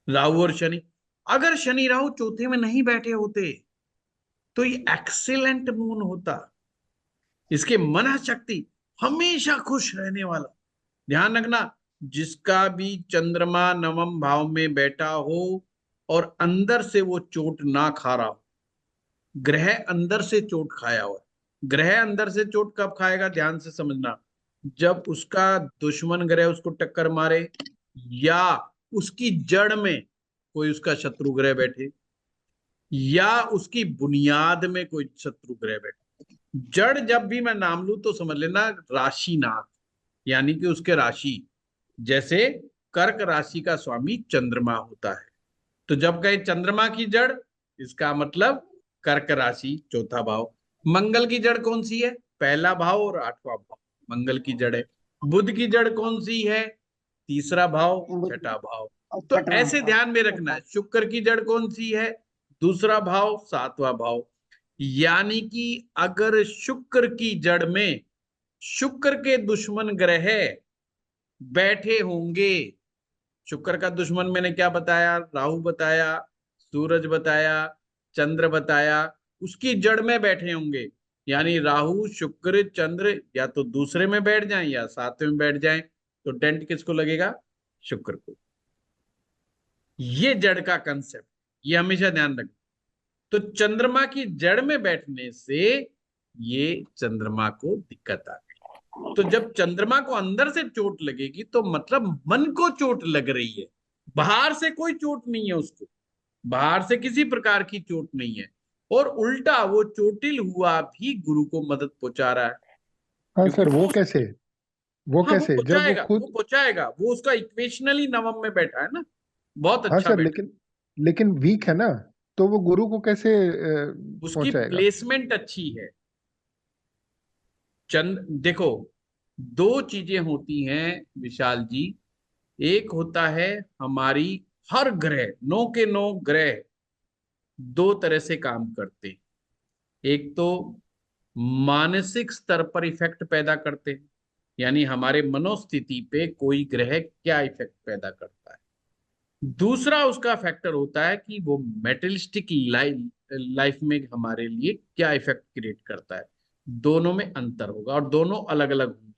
राहु और शनि। अगर शनि राहु चौथे में नहीं बैठे होते तो ये एक्सीलेंट मून होता। इसके मन शक्ति हमेशा खुश रहने वाला। ध्यान रखना, जिसका भी चंद्रमा नवम भाव में बैठा हो और अंदर से वो चोट ना खा रहा हो, ग्रह अंदर से चोट खाया हुआ, ग्रह अंदर से चोट कब खाएगा? ध्यान से समझना, जब उसका दुश्मन ग्रह उसको टक्कर मारे या उसकी जड़ में कोई उसका शत्रु ग्रह बैठे या उसकी बुनियाद में कोई शत्रु ग्रह बैठे। जड़ जब भी मैं नाम लूं तो समझ लेना राशिनाथ, यानी कि उसके राशि, जैसे कर्क राशि का स्वामी चंद्रमा होता है। तो जब कहे चंद्रमा की जड़, इसका मतलब कर्क राशि चौथा भाव। मंगल की जड़ कौन सी है? पहला भाव और आठवां भाव मंगल की जड़ है। बुध की जड़ कौन सी है? तीसरा भाव, छठा भाव। तो ऐसे ध्यान में रखना है। शुक्र की जड़ कौन सी है? दूसरा भाव, सातवां भाव। यानी कि अगर शुक्र की जड़ में शुक्र के दुश्मन ग्रह बैठे होंगे, शुक्र का दुश्मन मैंने क्या बताया? राहु बताया, सूरज बताया, चंद्र बताया, उसकी जड़ में बैठे होंगे। यानी राहु शुक्र चंद्र या तो दूसरे में बैठ जाएं या सातवें में बैठ जाएं, तो डेंट किसको लगेगा? शुक्र को। ये जड़ का कंसेप्ट, ये हमेशा ध्यान रखना। तो चंद्रमा की जड़ में बैठने से ये चंद्रमा को दिक्कत आ गई। तो जब चंद्रमा को अंदर से चोट लगेगी तो मतलब मन को चोट लग रही है, बाहर से कोई चोट नहीं है उसको, बाहर से किसी प्रकार की चोट नहीं है। और उल्टा वो चोटिल हुआ भी गुरु को मदद पहुंचा रहा है। हाँ सर, वो क्योंकि कैसे? वो हाँ, वो कैसे जब वो पहुंचाएगा, वो खुद? पहुंचाएगा, वो उसका इक्वेशनली नवम में बैठा है ना, बहुत हाँ अच्छा सर, बैठा। लेकिन वीक है ना, तो वो गुरु को कैसे उसकी पहुंचाएगा? प्लेसमेंट अच्छी है। देखो, दो चीजें होती हैं विशाल जी। एक होता है हमारी, हर ग्रह, नौ के नौ ग्रह दो तरह से काम करते हैं। एक तो मानसिक स्तर पर इफेक्ट पैदा करते हैं, यानी हमारे मनोस्थिति पे कोई ग्रह क्या इफेक्ट पैदा करता है। दूसरा उसका फैक्टर होता है कि वो मेटेरियलिस्टिक लाइफ में हमारे लिए क्या इफेक्ट क्रिएट करता है। दोनों में अंतर होगा और दोनों अलग अलग होंगे।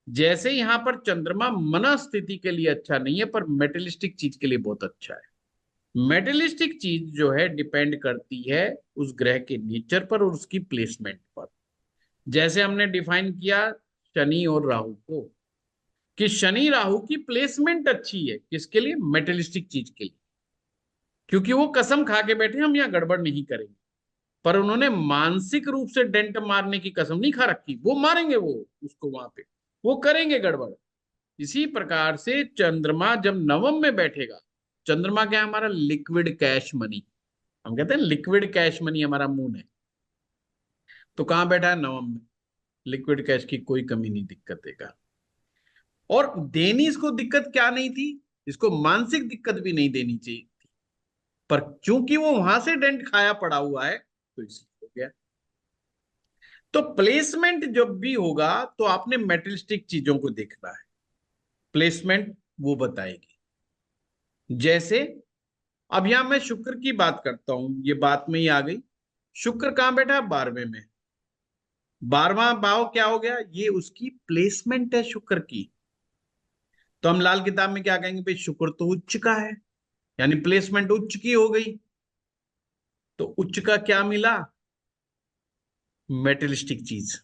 जैसे यहाँ पर चंद्रमा मनस्थिति के लिए अच्छा नहीं है, पर मेटेरियलिस्टिक चीज के लिए बहुत अच्छा है। मेटेरियलिस्टिक चीज जो है डिपेंड करती है उस ग्रह के नेचर पर और उसकी प्लेसमेंट पर। जैसे हमने डिफाइन किया शनि और राहु को, कि शनि राहु की प्लेसमेंट अच्छी है, किसके लिए? मेटेरियलिस्टिक चीज के लिए। क्योंकि वो कसम खा के बैठे हम यहाँ गड़बड़ नहीं करेंगे, पर उन्होंने मानसिक रूप से डेंट मारने की कसम नहीं खा रखी। वो मारेंगे, वो उसको वहां पे वो करेंगे गड़बड़। इसी प्रकार से चंद्रमा जब नवम में बैठेगा, चंद्रमा क्या है? हमारा लिक्विड कैश मनी। हम कहते हैं लिक्विड कैश मनी हमारा मून है। तो कहां बैठा है? नवम में। लिक्विड कैश की कोई कमी नहीं, दिक्कत देगा। और देनी इसको दिक्कत क्या नहीं थी? इसको मानसिक दिक्कत भी नहीं देनी चाहिए, पर चूंकि वो वहां से डेंट खाया पड़ा हुआ है तो इसलिए हो गया। तो प्लेसमेंट जब भी होगा तो आपने मेटेरियलिस्टिक चीजों को देखना है, प्लेसमेंट वो बताएगी। जैसे अब यहां मैं शुक्र की बात करता हूं, ये बात में ही आ गई। शुक्र कहां बैठा है? 12वें में। 12वां भाव क्या हो गया? ये उसकी प्लेसमेंट है शुक्र की। तो हम लाल किताब में क्या कहेंगे? भाई शुक्र तो उच्च का है, यानी प्लेसमेंट उच्च की हो गई। तो उच्च का क्या मिला? मेटेरियलिस्टिक चीज।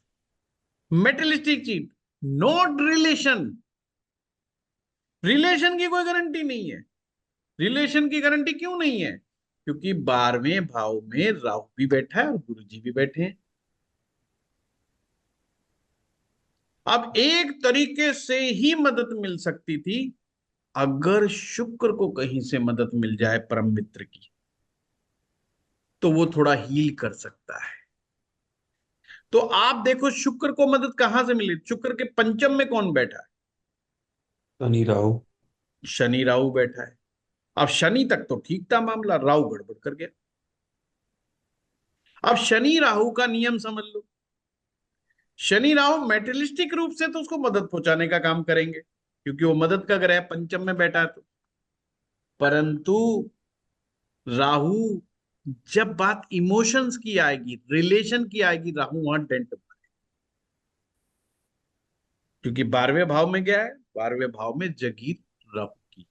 मेटेरियलिस्टिक चीज, नॉट रिलेशन। रिलेशन की कोई गारंटी नहीं है। रिलेशन की गारंटी क्यों नहीं है? क्योंकि 12वें भाव में राहु भी बैठा है और गुरु जी भी बैठे हैं। अब एक तरीके से ही मदद मिल सकती थी, अगर शुक्र को कहीं से मदद मिल जाए परम मित्र की, तो वो थोड़ा हील कर सकता है। तो आप देखो शुक्र को मदद कहां से मिली? शुक्र के पंचम में कौन बैठा है? शनि राहु। शनि राहु बैठा है। अब शनि तक तो ठीक था मामला, राहु गड़बड़ कर गया। अब शनि राहु का नियम समझ लो। शनि राहु मेटेरियलिस्टिक रूप से तो उसको मदद पहुंचाने का काम करेंगे, क्योंकि वो मदद का ग्रह पंचम में बैठा है तो। परंतु राहु जब बात इमोशंस की आएगी, रिलेशन की आएगी, राहु वहां डेंट मारेगा। क्योंकि 12वें भाव में क्या है? 12वें भाव में जगीर राहु की,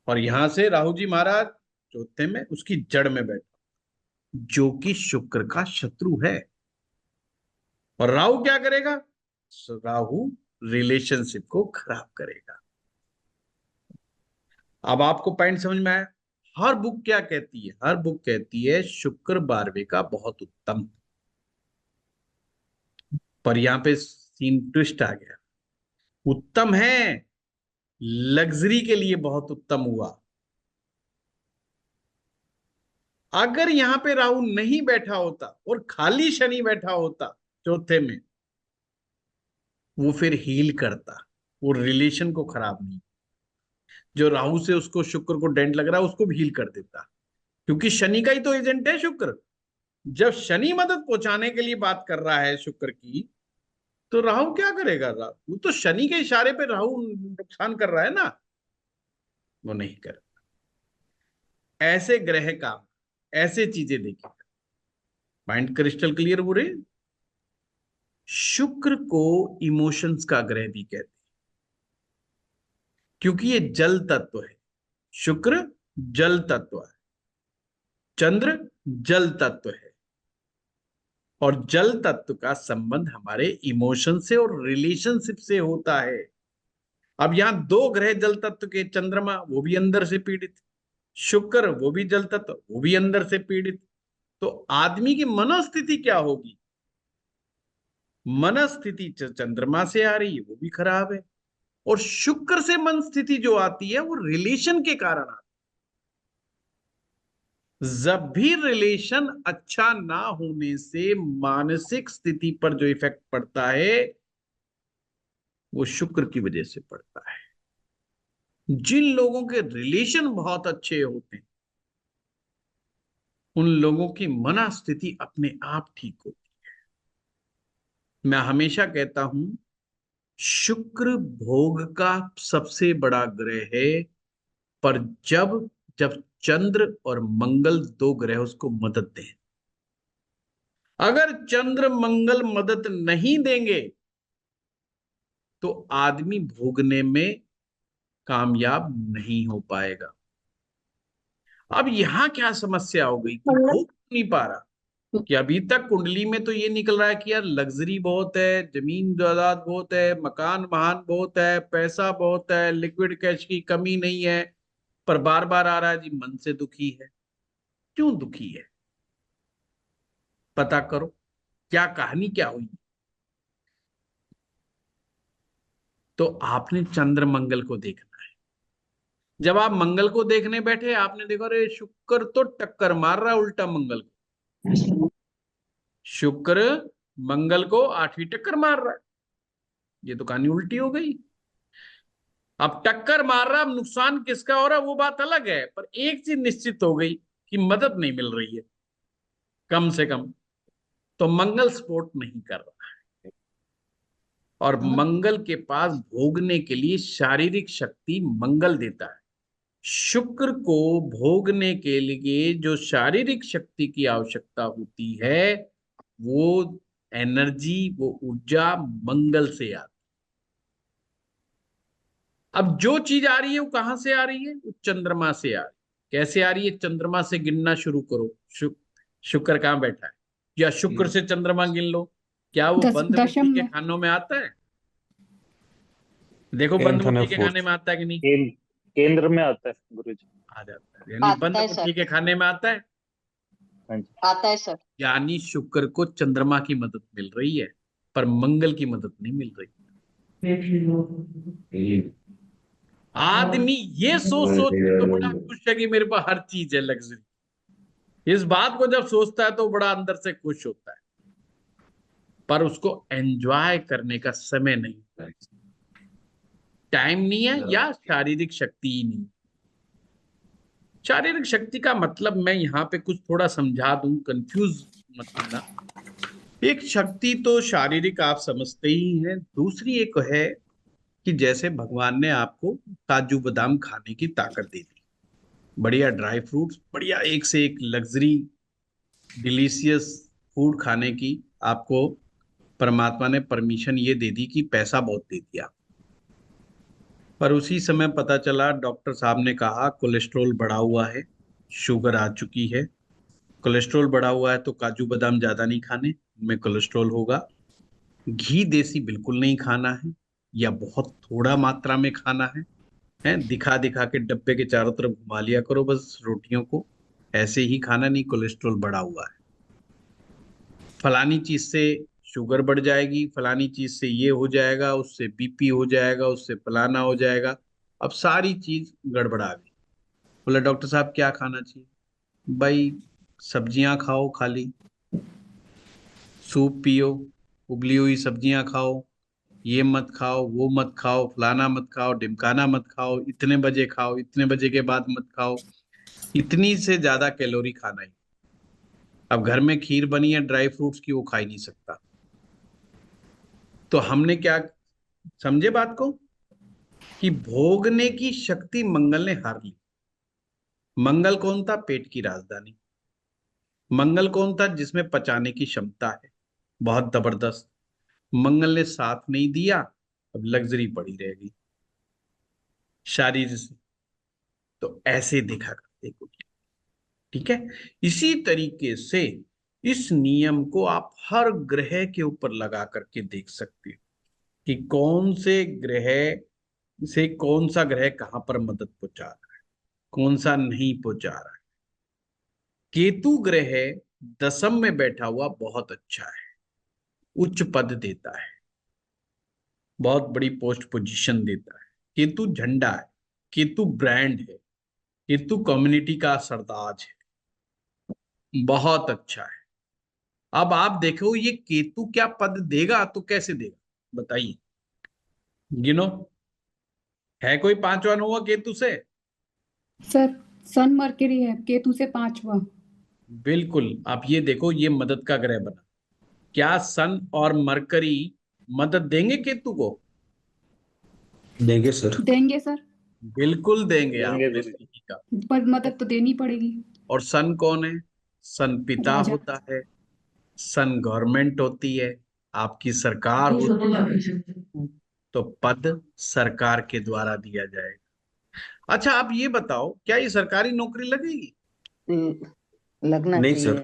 और यहां से राहु जी महाराज चौथे में उसकी जड़ में बैठा, जो कि शुक्र का शत्रु है। और राहु क्या करेगा? राहु रिलेशनशिप को खराब करेगा। अब आपको पॉइंट समझ में आया? हर बुक क्या कहती है? हर बुक कहती है शुक्र 12वें का बहुत उत्तम, पर यहां पे सीन ट्विस्ट आ गया। उत्तम है, लग्जरी के लिए बहुत उत्तम हुआ। अगर यहां पे राहु नहीं बैठा होता और खाली शनि बैठा होता चौथे में, वो फिर हील करता, वो रिलेशन को खराब नहीं। जो राहु से उसको शुक्र को डेंट लग रहा है उसको भी हील कर देता, क्योंकि शनि का ही तो एजेंट है शुक्र। जब शनि मदद पहुंचाने के लिए बात कर रहा है शुक्र की, तो राहु क्या करेगा? राहु तो शनि के इशारे पे राहु नुकसान कर रहा है ना, वो नहीं कर। ऐसे ग्रह का ऐसे चीजें देखिए, माइंड क्रिस्टल क्लियर हो रहे। शुक्र को इमोशंस का ग्रह भी कहते हैं, क्योंकि ये जल तत्व है। शुक्र जल तत्व है, चंद्र जल तत्व है, और जल तत्व का संबंध हमारे इमोशन से और रिलेशनशिप से होता है। अब यहां दो ग्रह जल तत्व के, चंद्रमा वो भी अंदर से पीड़ित, शुक्र वो भी जल तत्व वो भी अंदर से पीड़ित। तो आदमी की मनोस्थिति क्या होगी? मनस्थिति चंद्रमा से आ रही है, वो भी खराब है, और शुक्र से मन स्थिति जो आती है वो रिलेशन के कारण आती है। जब भी रिलेशन अच्छा ना होने से मानसिक स्थिति पर जो इफेक्ट पड़ता है, वो शुक्र की वजह से पड़ता है। जिन लोगों के रिलेशन बहुत अच्छे होते हैं, उन लोगों की मनस्थिति अपने आप ठीक होती है। मैं हमेशा कहता हूं, शुक्र भोग का सबसे बड़ा ग्रह है, पर जब जब चंद्र और मंगल दो ग्रह उसको मदद दें। अगर चंद्र मंगल मदद नहीं देंगे तो आदमी भोगने में कामयाब नहीं हो पाएगा। अब यहां क्या समस्या हो गई कि भोग नहीं पा रहा, कि अभी तक कुंडली में तो ये निकल रहा है कि यार लग्जरी बहुत है, जमीन जायदाद बहुत है, मकान महान बहुत है, पैसा बहुत है, लिक्विड कैश की कमी नहीं है, पर बार बार आ रहा है जी मन से दुखी है। क्यों दुखी है? पता करो क्या कहानी क्या हुई। तो आपने चंद्र मंगल को देखना है। जब आप मंगल को देखने बैठे, आपने देखा अरे शुक्र तो टक्कर मार रहा है उल्टा मंगल को। शुक्र मंगल को 8वीं टक्कर मार रहा है, ये तो कहानी उल्टी हो गई। अब टक्कर मार रहा, अब नुकसान किसका हो रहा है वो बात अलग है, पर एक चीज निश्चित हो गई कि मदद नहीं मिल रही है कम से कम। तो मंगल सपोर्ट नहीं कर रहा है, और मंगल के पास भोगने के लिए शारीरिक शक्ति मंगल देता है। शुक्र को भोगने के लिए जो शारीरिक शक्ति की आवश्यकता होती है, वो एनर्जी, वो ऊर्जा मंगल से आती। अब जो चीज आ रही है वो कहां से आ रही है? वो चंद्रमा से आ रही है। कैसे आ रही है? चंद्रमा से गिनना शुरू करो। शुक्र कहां बैठा है, या शुक्र से चंद्रमा गिन लो। क्या वो बंद मुट्ठी के खानों में आता है? देखो बंद मुट्ठी के खाने में आता है कि नहीं? केंद्र में आता है गुरुजी। आ जाता है, यानी बंद मुट्ठी के खाने में आता है। आता है सर। यानी शुक्र को चंद्रमा की मदद मिल रही है, पर मंगल की मदद नहीं मिल रही। आदमी ये सोच के तो बड़ा खुश है कि मेरे पास हर चीज है, लग्जरी। इस बात को जब सोचता है तो बड़ा अंदर से खुश होता है, पर उसको एंजॉय करने का समय नहीं, टाइम नहीं है, या शारीरिक शक्ति ही नहीं। शारीरिक शक्ति का मतलब मैं यहाँ पे कुछ थोड़ा समझा दूं, कंफ्यूज मत होना। एक शक्ति तो शारीरिक आप समझते ही हैं, दूसरी एक है कि जैसे भगवान ने आपको काजू बादाम खाने की ताकत दे दी, बढ़िया ड्राई फ्रूट्स, बढ़िया एक से एक लग्जरी डिलीशियस फूड खाने की आपको परमात्मा ने परमिशन ये दे दी कि पैसा बहुत दे दिया। पर उसी समय पता चला, डॉक्टर साहब ने कहा कोलेस्ट्रॉल बढ़ा हुआ है, शुगर आ चुकी है। कोलेस्ट्रॉल बढ़ा हुआ है तो काजू बादाम ज्यादा नहीं खाने, उनमें कोलेस्ट्रॉल होगा। घी देसी बिल्कुल नहीं खाना है, या बहुत थोड़ा मात्रा में खाना है दिखा दिखा के डब्बे के चारों तरफ घुमा लिया करो बस रोटियों को, ऐसे ही खाना नहीं, कोलेस्ट्रॉल बढ़ा हुआ है। फलानी चीज से शुगर बढ़ जाएगी, फलानी चीज से ये हो जाएगा, उससे बीपी हो जाएगा, उससे फलाना हो जाएगा। अब सारी चीज गड़बड़ा गई। बोला डॉक्टर साहब क्या खाना चाहिए? भाई सब्जियां खाओ, खाली सूप पियो, उबली हुई सब्जियां खाओ, ये मत खाओ, वो मत खाओ, फलाना मत खाओ, ढिमकाना मत खाओ, इतने बजे खाओ, इतने बजे के बाद मत खाओ, इतनी से ज्यादा कैलोरी खाना ही। अब घर में खीर बनी है ड्राई फ्रूट्स की, वो खा ही नहीं सकता। तो हमने क्या समझे बात को, कि भोगने की शक्ति मंगल ने हार ली। मंगल कौन था? पेट की राजधानी। मंगल कौन था? जिसमें पचाने की क्षमता है बहुत जबरदस्त। मंगल ने साथ नहीं दिया, अब लग्जरी पड़ी रहेगी शारीर से। तो ऐसे देखा करते कुछ, ठीक है। इसी तरीके से इस नियम को आप हर ग्रह के ऊपर लगा करके देख सकते हो कि कौन से ग्रह से कौन सा ग्रह कहां पर मदद पहुंचा रहा है, कौन सा नहीं पहुंचा रहा है। केतु ग्रह दशम में बैठा हुआ बहुत अच्छा है, उच्च पद देता है, बहुत बड़ी पोस्ट पोजीशन देता है। केतु झंडा है, केतु ब्रांड है, केतु कम्युनिटी का सरताज है, बहुत अच्छा है। अब आप देखो ये केतु क्या पद देगा, तो कैसे देगा बताइए, गिनो। है कोई पांचवा नौवा केतु से? सर सन मरकरी है केतु से 5वां। बिल्कुल। आप ये देखो, ये मदद का ग्रह बना। क्या सन और मरकरी मदद देंगे केतु को? देंगे सर। देंगे सर, बिल्कुल देंगे, देंगे आपने गुरु जी। सही कहा। पर मदद तो देनी पड़ेगी। और सन कौन है? सन पिता राजा। होता है, सन गवर्नमेंट होती है, आपकी सरकार होती है, तो पद सरकार के द्वारा दिया जाएगा। अच्छा आप ये बताओ, क्या ये सरकारी नौकरी लगेगी? लगना नहीं चाहिए। सर,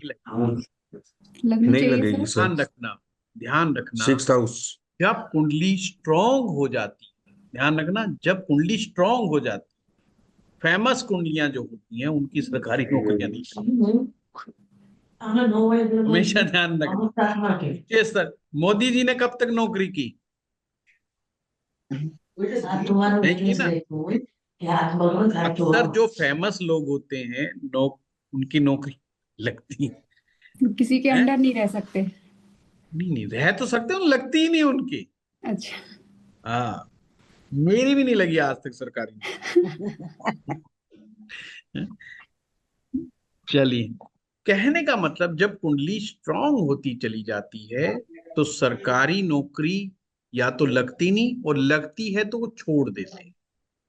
लगनी नहीं चाहिए लगेगी सर। ध्यान सर। रखना, ध्यान रखना, 6th हाउस। जब कुंडली स्ट्रांग हो जाती है, ध्यान रखना, जब कुंडली स्ट्रांग हो जाती है, फेमस कुंडलियां जो होती हैं उनकी सरकारी नौकरियां नहीं, हमेशा ध्यान रखना। ये सर मोदी जी ने कब तक नौकरी की? नहीं की ना। अक्सर जो फेमस लोग होते हैं उनकी नौकरी लगती किसी के है। अंडर नहीं रह सकते। नहीं नहीं रह तो सकते हैं, लगती ही नहीं उनकी। अच्छा। हाँ, मेरी भी नहीं लगी आज तक सरकारी चलिए, कहने का मतलब जब कुंडली स्ट्रांग होती चली जाती है तो सरकारी नौकरी या तो लगती नहीं, और लगती है तो वो छोड़ देते हैं,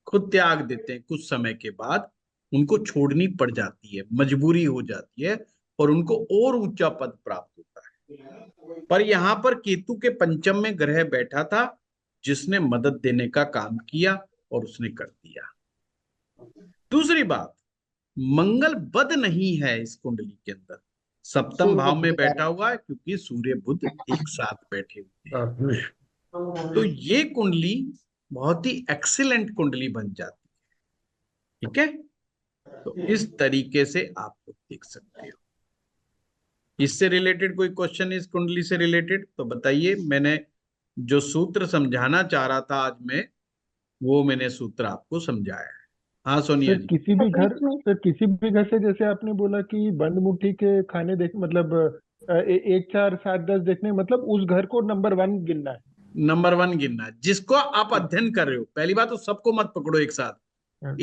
खुद त्याग देते हैं। कुछ समय के बाद उनको छोड़नी पड़ जाती है, मजबूरी हो जाती है, और उनको और ऊंचा पद प्राप्त होता है। पर यहां पर केतु के पंचम में ग्रह बैठा था, जिसने मदद देने का काम किया और उसने कर दिया। दूसरी बात, मंगल बद नहीं है इस कुंडली के अंदर, सप्तम सूर्य भाव में बुध बैठा हुआ है, क्योंकि सूर्य बुध एक साथ बैठे हुए हैं। तो ये कुंडली बहुत ही एक्सीलेंट कुंडली बन जाती है, ठीक है। तो इस तरीके से आप लोग देख सकते हो। इससे रिलेटेड कोई क्वेश्चन इस कुंडली से रिलेटेड तो बताइए। मैंने जो सूत्र समझाना चाह रहा था आज मैं, वो मैंने सूत्र आपको समझाया है। हाँ सोनिया सर जी। किसी भी घर से जैसे आपने बोला कि बंद मुट्ठी के खाने देख मतलब 1 4 7 10 देखने, मतलब उस घर को नंबर 1 गिनना है। नंबर 1 गिनना है, जिसको आप अध्ययन कर रहे हो। पहली बात तो सबको मत पकड़ो एक साथ, हाँ।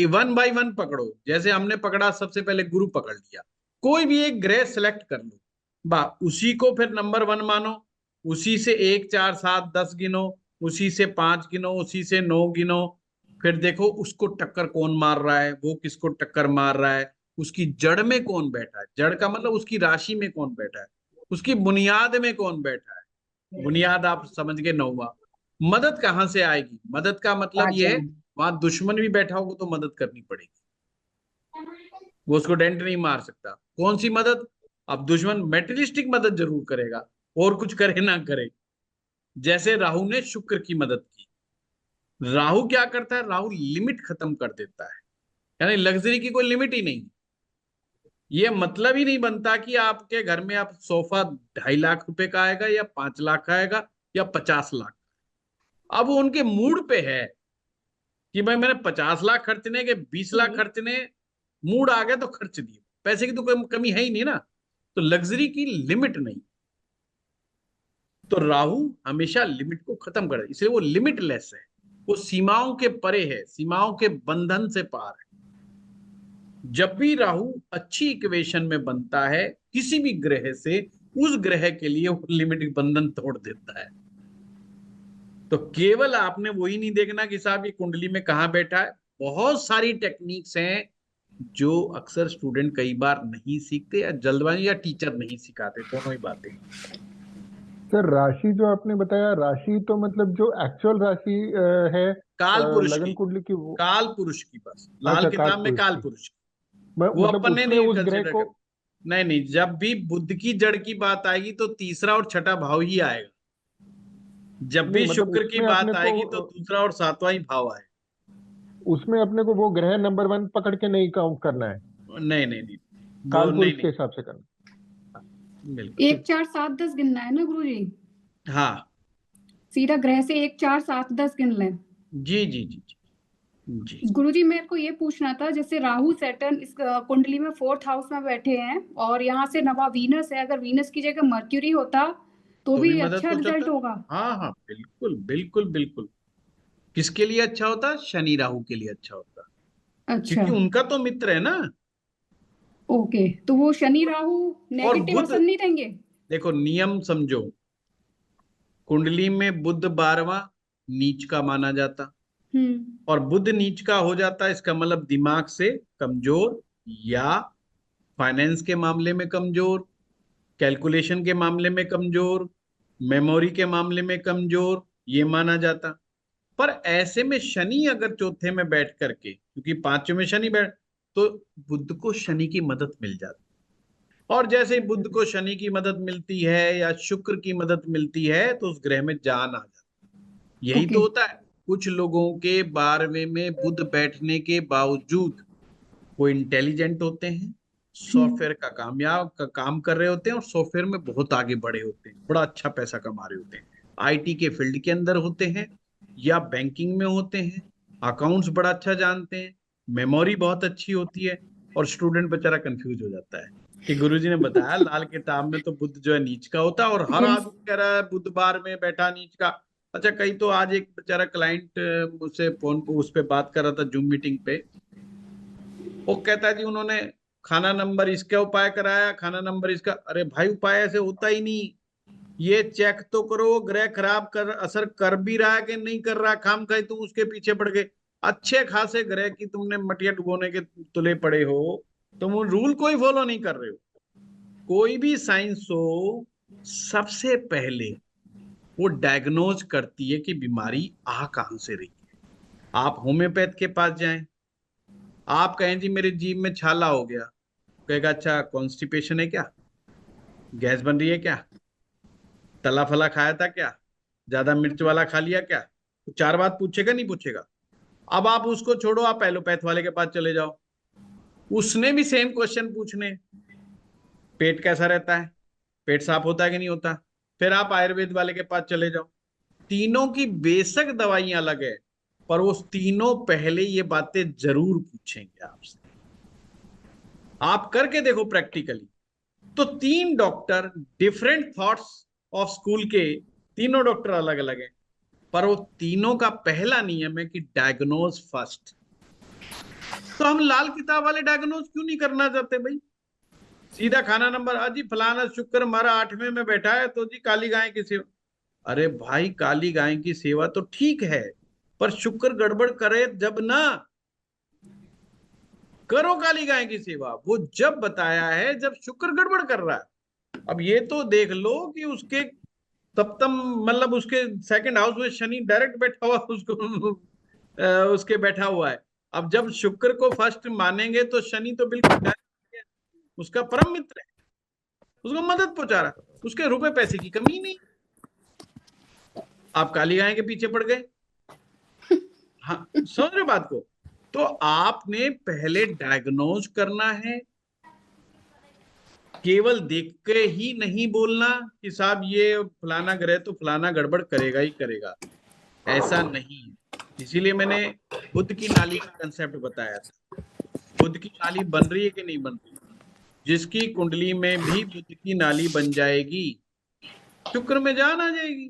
वन बाय वन पकड़ो। जैसे हमने पकड़ा, सबसे पहले गुरु पकड़ लिया, कोई भी एक ग्रह सेलेक्ट कर लो, उसी को फिर नंबर 1 मानो, उसी से 1 4 7 10 गिनो, उसी से 5 गिनो, उसी से 9 गिनो, फिर देखो उसको टक्कर कौन मार रहा है, वो किसको टक्कर मार रहा है, उसकी जड़ में कौन बैठा है, जड़ का मतलब उसकी राशि में कौन बैठा है, उसकी बुनियाद में कौन बैठा है। बुनियाद आप समझ गए 9वां। मदद कहां से आएगी, मदद का मतलब ये है, वहां दुश्मन भी बैठा होगा तो मदद करनी पड़ेगी, वो उसको डेंट नहीं मार सकता। कौन सी मदद, अब दुश्मन मेटेरियलिस्टिक मदद जरूर करेगा, और कुछ करे ना करे। जैसे राहु ने शुक्र की मदद की, राहु क्या करता है, राहु लिमिट खत्म कर देता है, यानी लग्जरी की कोई लिमिट ही नहीं। ये मतलब ही नहीं बनता कि आपके घर में आप सोफा 2.5 लाख रुपए का आएगा या 5 लाख का आएगा या 50 लाख। अब वो उनके मूड पे है कि भाई मैंने 50 लाख खर्चने के 20 लाख खर्चने, मूड आ गया तो खर्च दिए, पैसे की तो कोई कमी है ही नहीं ना, तो लग्जरी की लिमिट नहीं। तो राहु हमेशा लिमिट को खत्म कर, इसलिए वो लिमिटलेस है, वो सीमाओं के परे है, सीमाओं के बंधन से पार है। जब भी राहु अच्छी इक्वेशन में बनता है किसी भी ग्रह से, उस ग्रह के लिए वो लिमिट बंधन तोड़ देता है। तो केवल आपने वही नहीं देखना कि साहब ये कुंडली में कहां बैठा है, बहुत सारी टेक्निक्स हैं जो अक्सर स्टूडेंट कई बार नहीं सीखते, या जल्दबाजी, या टीचर नहीं सिखाते, दोनों ही बातें। सर राशि जो आपने बताया, राशि तो मतलब जो एक्चुअल राशि है काल पुरुष लगन की, कुंडली की, वो काल पुरुष की, बस लाल अच्छा किताब में काल की। पुरुष की, वो मतलब अपन ने उसमें नहीं उस ग्रह कंसिडर को, कर। नहीं नहीं, जब भी बुध की जड़ की बात आएगी तो तीसरा और छठा भाव ही आएगा, जब नहीं भी मतलब शुक्र की उसमें अपने बात आएगी तो को, दूसरा और 7वां ही भाव आएगा। उसमें अपने को वो ग्रह नंबर 1 पकड़ के नहीं काउंट करना है, नहीं नहीं नहीं, वो काल नहीं पुरुष के नहीं, हिसाब से करना। बिल्कुल। 1 4 7 10 गिनना है ना गुरुजी? हाँ सीधा ग्रह से 1 4 7 10 गिन लें। जी जी जी जी जी। गुरुजी मेरे को ये पूछना था, जैसे राहु सैटर्न इस कुंडली में 4th हाउस में बैठे हैं और यहाँ से 9वां वीनस है, अगर वीनस की जगह मर्क्यूरी होता तो तो भी मदद अच्छा पहुंचाता रिजल्ट है। होगा? हाँ हाँ, बिल्कुल बिल्कुल बिल्कुल। किसके लिए अच्छा होता, शनि राहु के लिए अच्छा होता, अच्छा, क्योंकि उनका तो मित्र है ना। ओके, तो वो शनि राहु और नेगेटिव बुध, असर नहीं देंगे? देखो नियम समझो, कुंडली में बुध 12वां नीच का माना जाता, और बुध नीच का हो जाता, इसका मतलब दिमाग से कमजोर, या फाइनेंस के मामले में कमजोर, कैलकुलेशन के मामले में कमजोर, मेमोरी के मामले में कमजोर, ये माना जाता। पर ऐसे में शनि अगर चौथे में बैठ करके, क्योंकि 5वें में शनि बैठ, तो बुध को शनि की मदद मिल जाती, और जैसे ही बुध को शनि की मदद मिलती है या शुक्र की मदद मिलती है तो उस ग्रह में जान आ जाती। यही तो ओके, होता है, कुछ लोगों के 12वें में बुध बैठने के बावजूद वो इंटेलिजेंट होते हैं, सॉफ्टवेयर का काम कर रहे होते हैं, और सॉफ्टवेयर में बहुत आगे बढ़े होते हैं, बड़ा अच्छा पैसा कमा रहे होते हैं, आईटी के फील्ड के अंदर होते हैं या बैंकिंग में होते हैं, अकाउंट्स बड़ा अच्छा जानते हैं, मेमोरी बहुत अच्छी होती है, और स्टूडेंट बेचारा कंफ्यूज हो जाता है कि गुरुजी ने बताया लाल किताब में तो बुध जो है नीच का होता है, और हर यस, आदमी कह रहा है बुधवार में बैठा नीच का। अच्छा, कहीं तो आज एक बेचारा क्लाइंट मुझसे फोन पे उस पे बात कर रहा था, जूम मीटिंग पे, वो कहता है जी उन्होंने खाना नंबर इसका उपाय कराया, खाना नंबर इसका। अरे भाई, उपाय ऐसे होता ही नहीं, ये चेक तो करो ग्रह खराब कर असर कर भी रहा है कि नहीं कर रहा, खाम खाई तुम उसके पीछे पड़ गए। अच्छे खासे ग्रह की तुमने मटिया डुबोने के तुले पड़े हो, तुम रूल कोई फॉलो नहीं कर रहे हो। कोई भी साइंस हो, सबसे पहले वो डायग्नोज करती है कि बीमारी आ कहां से रही है। आप होम्योपैथ के पास जाएं, आप कहें जी मेरे जीभ में छाला हो गया, कहेगा अच्छा कॉन्स्टिपेशन है क्या, गैस बन रही है क्या, तला फला खाया था क्या, ज्यादा मिर्च वाला खा लिया क्या, तो 4 बात पूछेगा नहीं पूछेगा। अब आप उसको छोड़ो, आप एलोपैथ वाले के पास चले जाओ, उसने भी सेम क्वेश्चन पूछने, पेट कैसा रहता है, पेट साफ होता है कि नहीं होता। फिर आप आयुर्वेद वाले के पास चले जाओ, तीनों की बेशक दवाइयां अलग है, पर वो तीनों पहले ये बातें जरूर पूछेंगे आपसे। आप करके देखो प्रैक्टिकली, तो 3 doctor different thoughts of school के, तीनों डॉक्टर अलग अलग हैं, पर वो तीनों का पहला नियम है कि डायग्नोज फर्स्ट। तो हम लाल किताब वाले डायग्नोज क्यों नहीं करना चाहते भाई? सीधा खाना नंबर, जी फलाना शुक्र हमारा 8वें में बैठा है तो जी काली गाय की सेवा। अरे भाई काली गाय की सेवा तो ठीक है, पर शुक्र गड़बड़ करे जब ना करो काली गाय की सेवा। वो जब बताया है जब शुक्र गड़बड़ कर रहा है। अब ये तो देख लो कि उसके सप्तम मतलब उसके सेकंड हाउस में शनि डायरेक्ट बैठा हुआ उसको उसके बैठा हुआ है। अब जब शुक्र को फर्स्ट मानेंगे तो शनि तो बिल्कुल direct उसका परम मित्र है, उसको मदद पहुंचा रहा है, उसके रुपए पैसे की कमी नहीं। आप काली गाय के पीछे पड़ गए। हाँ समझ रहे बात को। तो आपने पहले डायग्नोज करना है, केवल देख के ही नहीं बोलना कि साहब ये फलाना ग्रह तो फलाना गड़बड़ करेगा ही करेगा, ऐसा नहीं है। इसीलिए मैंने बुध की नाली का कंसेप्ट बताया था। बुध की नाली बन रही है कि नहीं बन रही? जिसकी कुंडली में भी बुध की नाली बन जाएगी, शुक्र में जान आ जाएगी।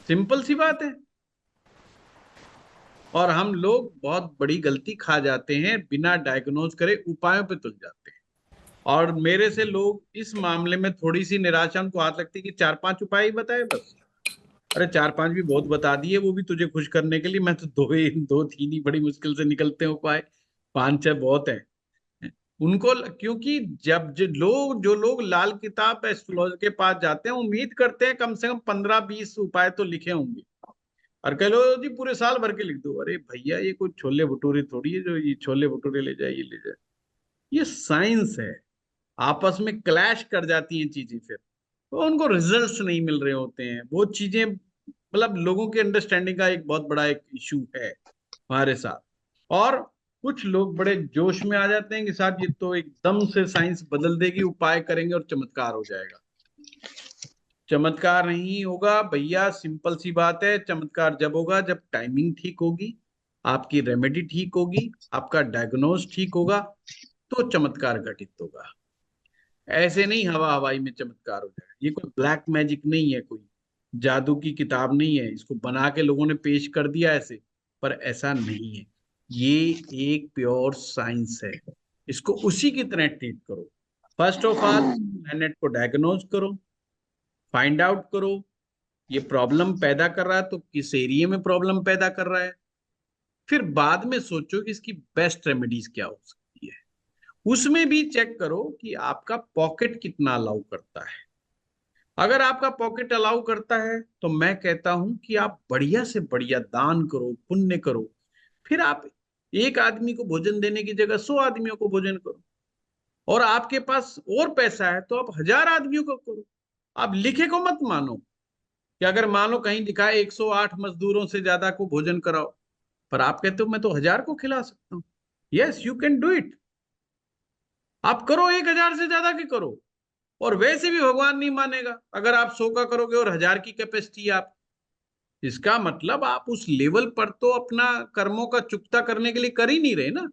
सिंपल सी बात है। और हम लोग बहुत बड़ी गलती खा जाते हैं, बिना डायग्नोज करे उपायों पे तुल जाते हैं। और मेरे से लोग इस मामले में थोड़ी सी निराशा उनको हाथ लगती है कि 4-5 उपाय ही बताए बस। अरे 4-5 भी बहुत बता दिए, वो भी तुझे खुश करने के लिए। मैं तो 2-3 ही बड़ी मुश्किल से निकलते हैं उपाय, 5-6 बहुत है उनको। क्योंकि जब जो लोग लाल किताब एस्ट्रोलॉजर के पास जाते हैं, उम्मीद करते हैं कम से कम 15-20 उपाय तो लिखे होंगे, और कह लो जी पूरे साल भर के लिख दो। अरे भैया ये कोई छोले भटूरे थोड़ी है जो ये छोले भटूरे ले जाए ये ले जाए। ये साइंस है, आपस में क्लैश कर जाती हैं चीजें, फिर तो उनको रिजल्ट्स नहीं मिल रहे होते हैं। वो चीजें मतलब लोगों के अंडरस्टैंडिंग का एक बहुत बड़ा एक इशू है हमारे साथ। और कुछ लोग बड़े जोश में आ जाते हैं कि साहब ये तो एकदम से साइंस बदल देगी, उपाय करेंगे और चमत्कार हो जाएगा। चमत्कार नहीं होगा भैया, सिंपल सी बात है। चमत्कार जब होगा जब टाइमिंग ठीक होगी, आपकी रेमेडी ठीक होगी, आपका डायग्नोज ठीक होगा, तो चमत्कार घटित होगा। ऐसे नहीं हवा हवाई में चमत्कार हो जाएगा। ये कोई ब्लैक मैजिक नहीं है, कोई जादू की किताब नहीं है, इसको बना के लोगों ने पेश कर दिया ऐसे, पर ऐसा नहीं है। ये एक प्योर साइंस है, इसको उसी की तरह ट्रीट करो। फर्स्ट ऑफ ऑल प्लैनेट को डायग्नोज करो, फाइंड आउट करो ये प्रॉब्लम पैदा कर रहा है तो किस एरिया में प्रॉब्लम पैदा कर रहा है। फिर बाद में सोचो कि इसकी बेस्ट रेमेडीज क्या हो सकती है। उसमें भी चेक करो कि आपका पॉकेट कितना अलाउ करता है। अगर आपका पॉकेट अलाउ करता है तो मैं कहता हूं कि आप बढ़िया से बढ़िया दान करो, पुण्य करो। फिर आप एक आदमी को भोजन देने की जगह 100 आदमियों को भोजन करो। और आपके पास और पैसा है तो आप 1000 आदमियों को करो। आप लिखे को मत मानो कि अगर मान लो कहीं लिखा है 108 मजदूरों से ज्यादा को भोजन कराओ, पर आप कहते हो मैं तो 1000 को खिला सकता हूँ। Yes you can do it. आप करो 1000 से ज्यादा के करो। और वैसे भी भगवान नहीं मानेगा अगर आप 100 का करोगे और 1000 की कैपेसिटी आप। इसका मतलब आप उस लेवल पर तो अपना कर्मों का चुकता करने के लिए कर ही नहीं रहे ना।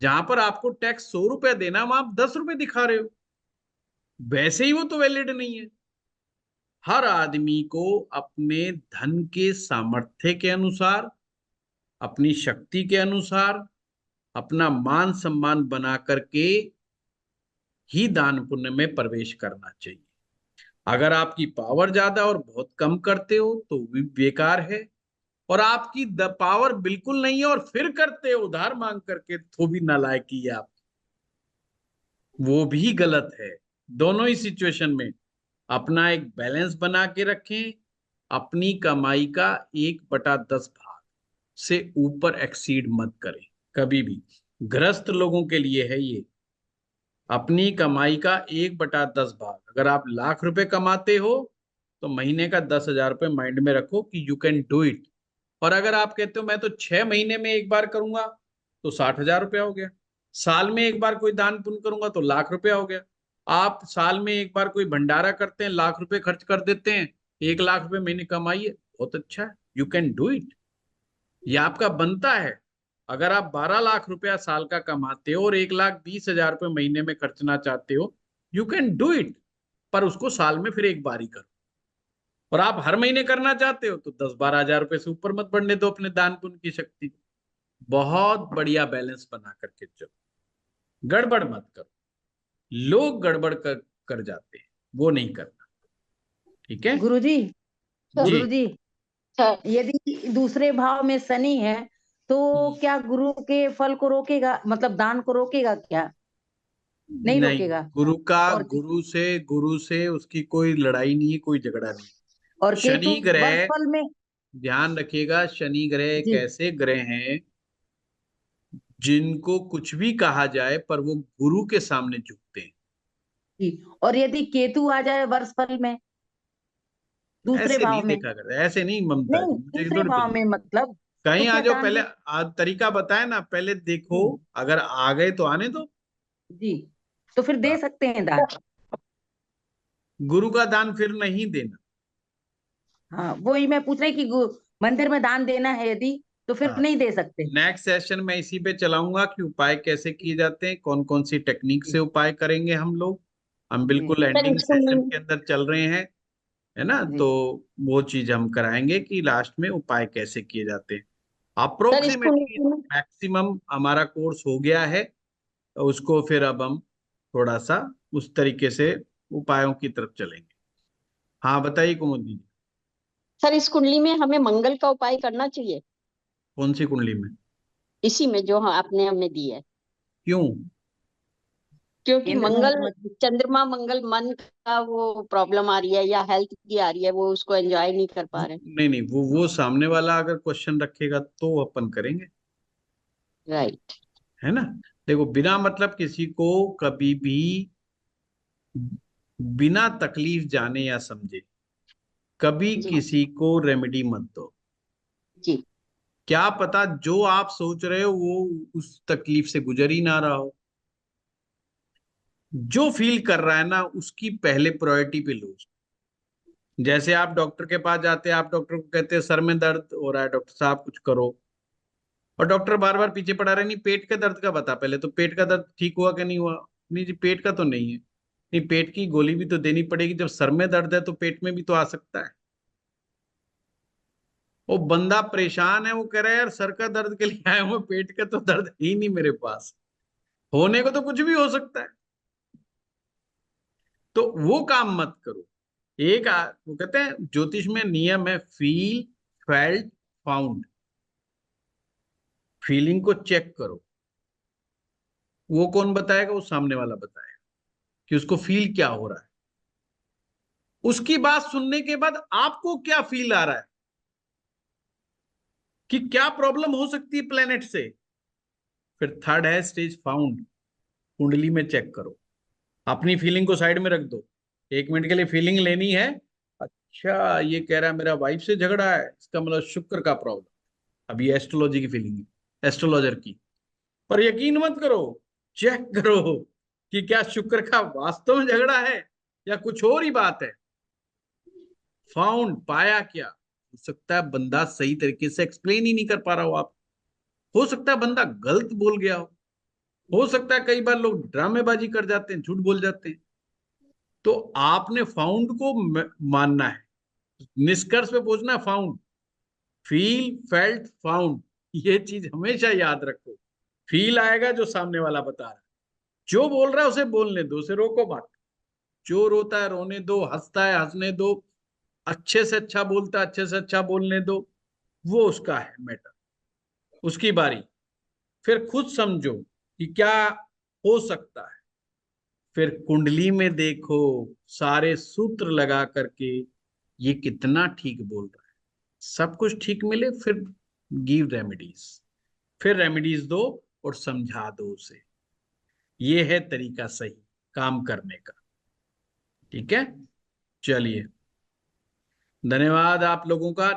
जहां पर आपको टैक्स 100 रुपया देना वहां आप 10 रुपए दिखा रहे हो, वैसे ही वो तो वैलिड नहीं है। हर आदमी को अपने धन के सामर्थ्य के अनुसार, अपनी शक्ति के अनुसार, अपना मान सम्मान बना करके ही दान पुण्य में प्रवेश करना चाहिए। अगर आपकी पावर ज्यादा और बहुत कम करते हो तो भी बेकार है, और आपकी पावर बिल्कुल नहीं है और फिर करते हो उधार मांग करके तो भी नालायकी है आप, वो भी गलत है। दोनों ही सिचुएशन में अपना एक बैलेंस बना के रखें। अपनी कमाई का 1/10 भाग से ऊपर एक्सीड मत करें कभी भी। ग्रस्त लोगों के लिए है ये। अपनी कमाई का 1/10 भाग, अगर आप लाख रुपए कमाते हो तो महीने का 10,000 रुपये माइंड में रखो कि यू कैन डू इट। और अगर आप कहते हो मैं तो 6 महीने में एक बार करूंगा तो 60,000 रुपया हो गया। साल में एक बार कोई दान पुण्य करूंगा तो लाख रुपया हो गया। आप साल में एक बार कोई भंडारा करते हैं, लाख रुपए खर्च कर देते हैं, 1 लाख रुपए महीने कमाइए, बहुत अच्छा है, यू कैन डू इट। ये आपका बनता है। अगर आप 12 लाख रुपया साल का कमाते हो और 1,20,000 रुपये महीने में खर्चना चाहते हो, यू कैन डू इट, पर उसको साल में फिर एक बार ही करो। और आप हर महीने करना चाहते हो तो 10-12 हजार रुपए से ऊपर मत बढ़ने दो अपने दान पुण्य की शक्ति। बहुत बढ़िया बैलेंस बना करके चलो, गड़बड़ मत करो। लोग गड़बड़ कर जाते हैं, वो नहीं करना। ठीक है गुरुजी, जी। गुरुजी, यदि दूसरे भाव में शनि है तो क्या गुरु के फल को रोकेगा, मतलब दान को रोकेगा क्या? नहीं नहीं, रोकेगा। और गुरु से उसकी कोई लड़ाई नहीं है, कोई झगड़ा नहीं। और केतु शनि ग्रह, वर्षफल में। ध्यान रखिएगा, शनि ग्रह एक जी ऐसे ग्रह हैं जिनको कुछ भी कहा जाए पर वो गुरु के सामने झुकते हैं। जी। और यदि केतु आ जाए वर्षफल में दूसरे ऐसे नहीं भाव में, देखा करते, ऐसे नहीं ममता नहीं जी, मुझे दूसरे थोड़ी भाव पता। में मतलब, तो कहीं आ क्या जाओ, दान पहले भी? तरीका बताए ना, पहले देखो, जी अगर आ गए तो आने दो। जी, तो फिर दे सकते हैं दान। गुरु का दान फिर नहीं देना। हाँ, वही मैं पूछ रही कि मंदिर में दान देना है यदि, तो फिर हाँ, नहीं दे सकते। नेक्स्ट सेशन में इसी पे चलाऊंगा कि उपाय कैसे किए जाते हैं, कौन कौन सी टेक्निक से जी उपाय करेंगे हम लोग। हम जी बिल्कुल सर एंडिंग इसको सेशन के अंदर चल रहे हैं, है ना, जी तो वो चीज हम कराएंगे कि लास्ट में उपाय कैसे किए जाते हैं। सर इसको अप्रोक्सीमेटली मैक्सिमम हमारा कोर्स हो गया है, तो उसको फिर अब हम थोड़ा सा उस तरीके से उपायों की तरफ चलेंगे। हाँ बताइए कुमुद जी। सर इस कुंडली में हमें मंगल का उपाय करना चाहिए, कौन सी कुंडली में? इसी में जो आपने हमें दी है, क्यों? क्योंकि चंद्रमा मंगल, मतलब। चंद्रमा मंगल मन का वो प्रॉब्लम आ रही है या हेल्थ की आ रही है, वो उसको एंजॉय नहीं कर पा रहे। नहीं नहीं, वो सामने वाला अगर क्वेश्चन रखेगा तो अपन करेंगे, राइट। है ना। देखो, बिना मतलब किसी को कभी भी बिना तकलीफ जाने या समझे कभी जी किसी को रेमेडी मत दो। जी क्या पता जो आप सोच रहे हो वो उस तकलीफ से गुजर ही ना रहा हो। जो फील कर रहा है ना, उसकी पहले प्रायोरिटी पे लो। जैसे आप डॉक्टर के पास जाते हैं, आप डॉक्टर को कहते हैं सर में दर्द हो रहा है, डॉक्टर साहब कुछ करो, और डॉक्टर बार बार पीछे पड़ा रहे, नहीं पेट के दर्द का बता पहले, तो पेट का दर्द ठीक हुआ कि नहीं हुआ? नहीं जी, पेट का तो नहीं है। नहीं, पेट की गोली भी तो देनी पड़ेगी, जब सर में दर्द है तो पेट में भी तो आ सकता है। वो बंदा परेशान है, वो कह रहा है यार सर का दर्द के लिए आया हूं, पेट का तो दर्द ही नहीं मेरे पास। होने को तो कुछ भी हो सकता है, तो वो काम मत करो। वो कहते हैं ज्योतिष में नियम है, फील, फेल्ट, फाउंड। फीलिंग को चेक करो। वो कौन बताएगा? वो सामने वाला बताएगा कि उसको फील क्या हो रहा है। उसकी बात सुनने के बाद आपको क्या फील आ रहा है कि क्या प्रॉब्लम हो सकती है प्लेनेट से। फिर थर्ड है स्टेज फाउंड, कुंडली में चेक करो। अपनी फीलिंग को साइड में रख दो, 1 मिनट के लिए फीलिंग लेनी है। अच्छा, ये कह रहा है मेरा वाइफ से झगड़ा है, इसका मतलब शुक्र का प्रॉब्लम। अब ये एस्ट्रोलॉजी की फीलिंग है, एस्ट्रोलॉजर की। पर यकीन मत करो, चेक करो कि क्या शुक्र का वास्तव में झगड़ा है या कुछ और ही बात है। फाउंड, पाया क्या? हो सकता है बंदा सही तरीके से एक्सप्लेन ही नहीं कर पा रहा हो आप, हो सकता है बंदा गलत बोल गया हो सकता है कई बार लोग ड्रामेबाजी कर जाते हैं, झूठ बोल जाते हैं। तो आपने फाउंड को मानना है, निष्कर्ष पे पहुंचना है। फाउंड, फील, फेल्ट, फाउंड, ये चीज हमेशा याद रखो। फील आएगा जो सामने वाला बता रहा है, जो बोल रहा है उसे बोलने दो, उसे रोको मत। जो रोता है रोने दो, हंसता है हंसने दो, अच्छे से अच्छा बोलता है अच्छे से अच्छा बोलने दो। वो उसका है मैटर, उसकी बारी। फिर खुद समझो कि क्या हो सकता है। फिर कुंडली में देखो, सारे सूत्र लगा करके ये कितना ठीक बोल रहा है, सब कुछ ठीक मिले, फिर गिव रेमेडीज। फिर रेमेडीज दो और समझा दो उसे। ये है तरीका सही काम करने का। ठीक है, चलिए, धन्यवाद आप लोगों का।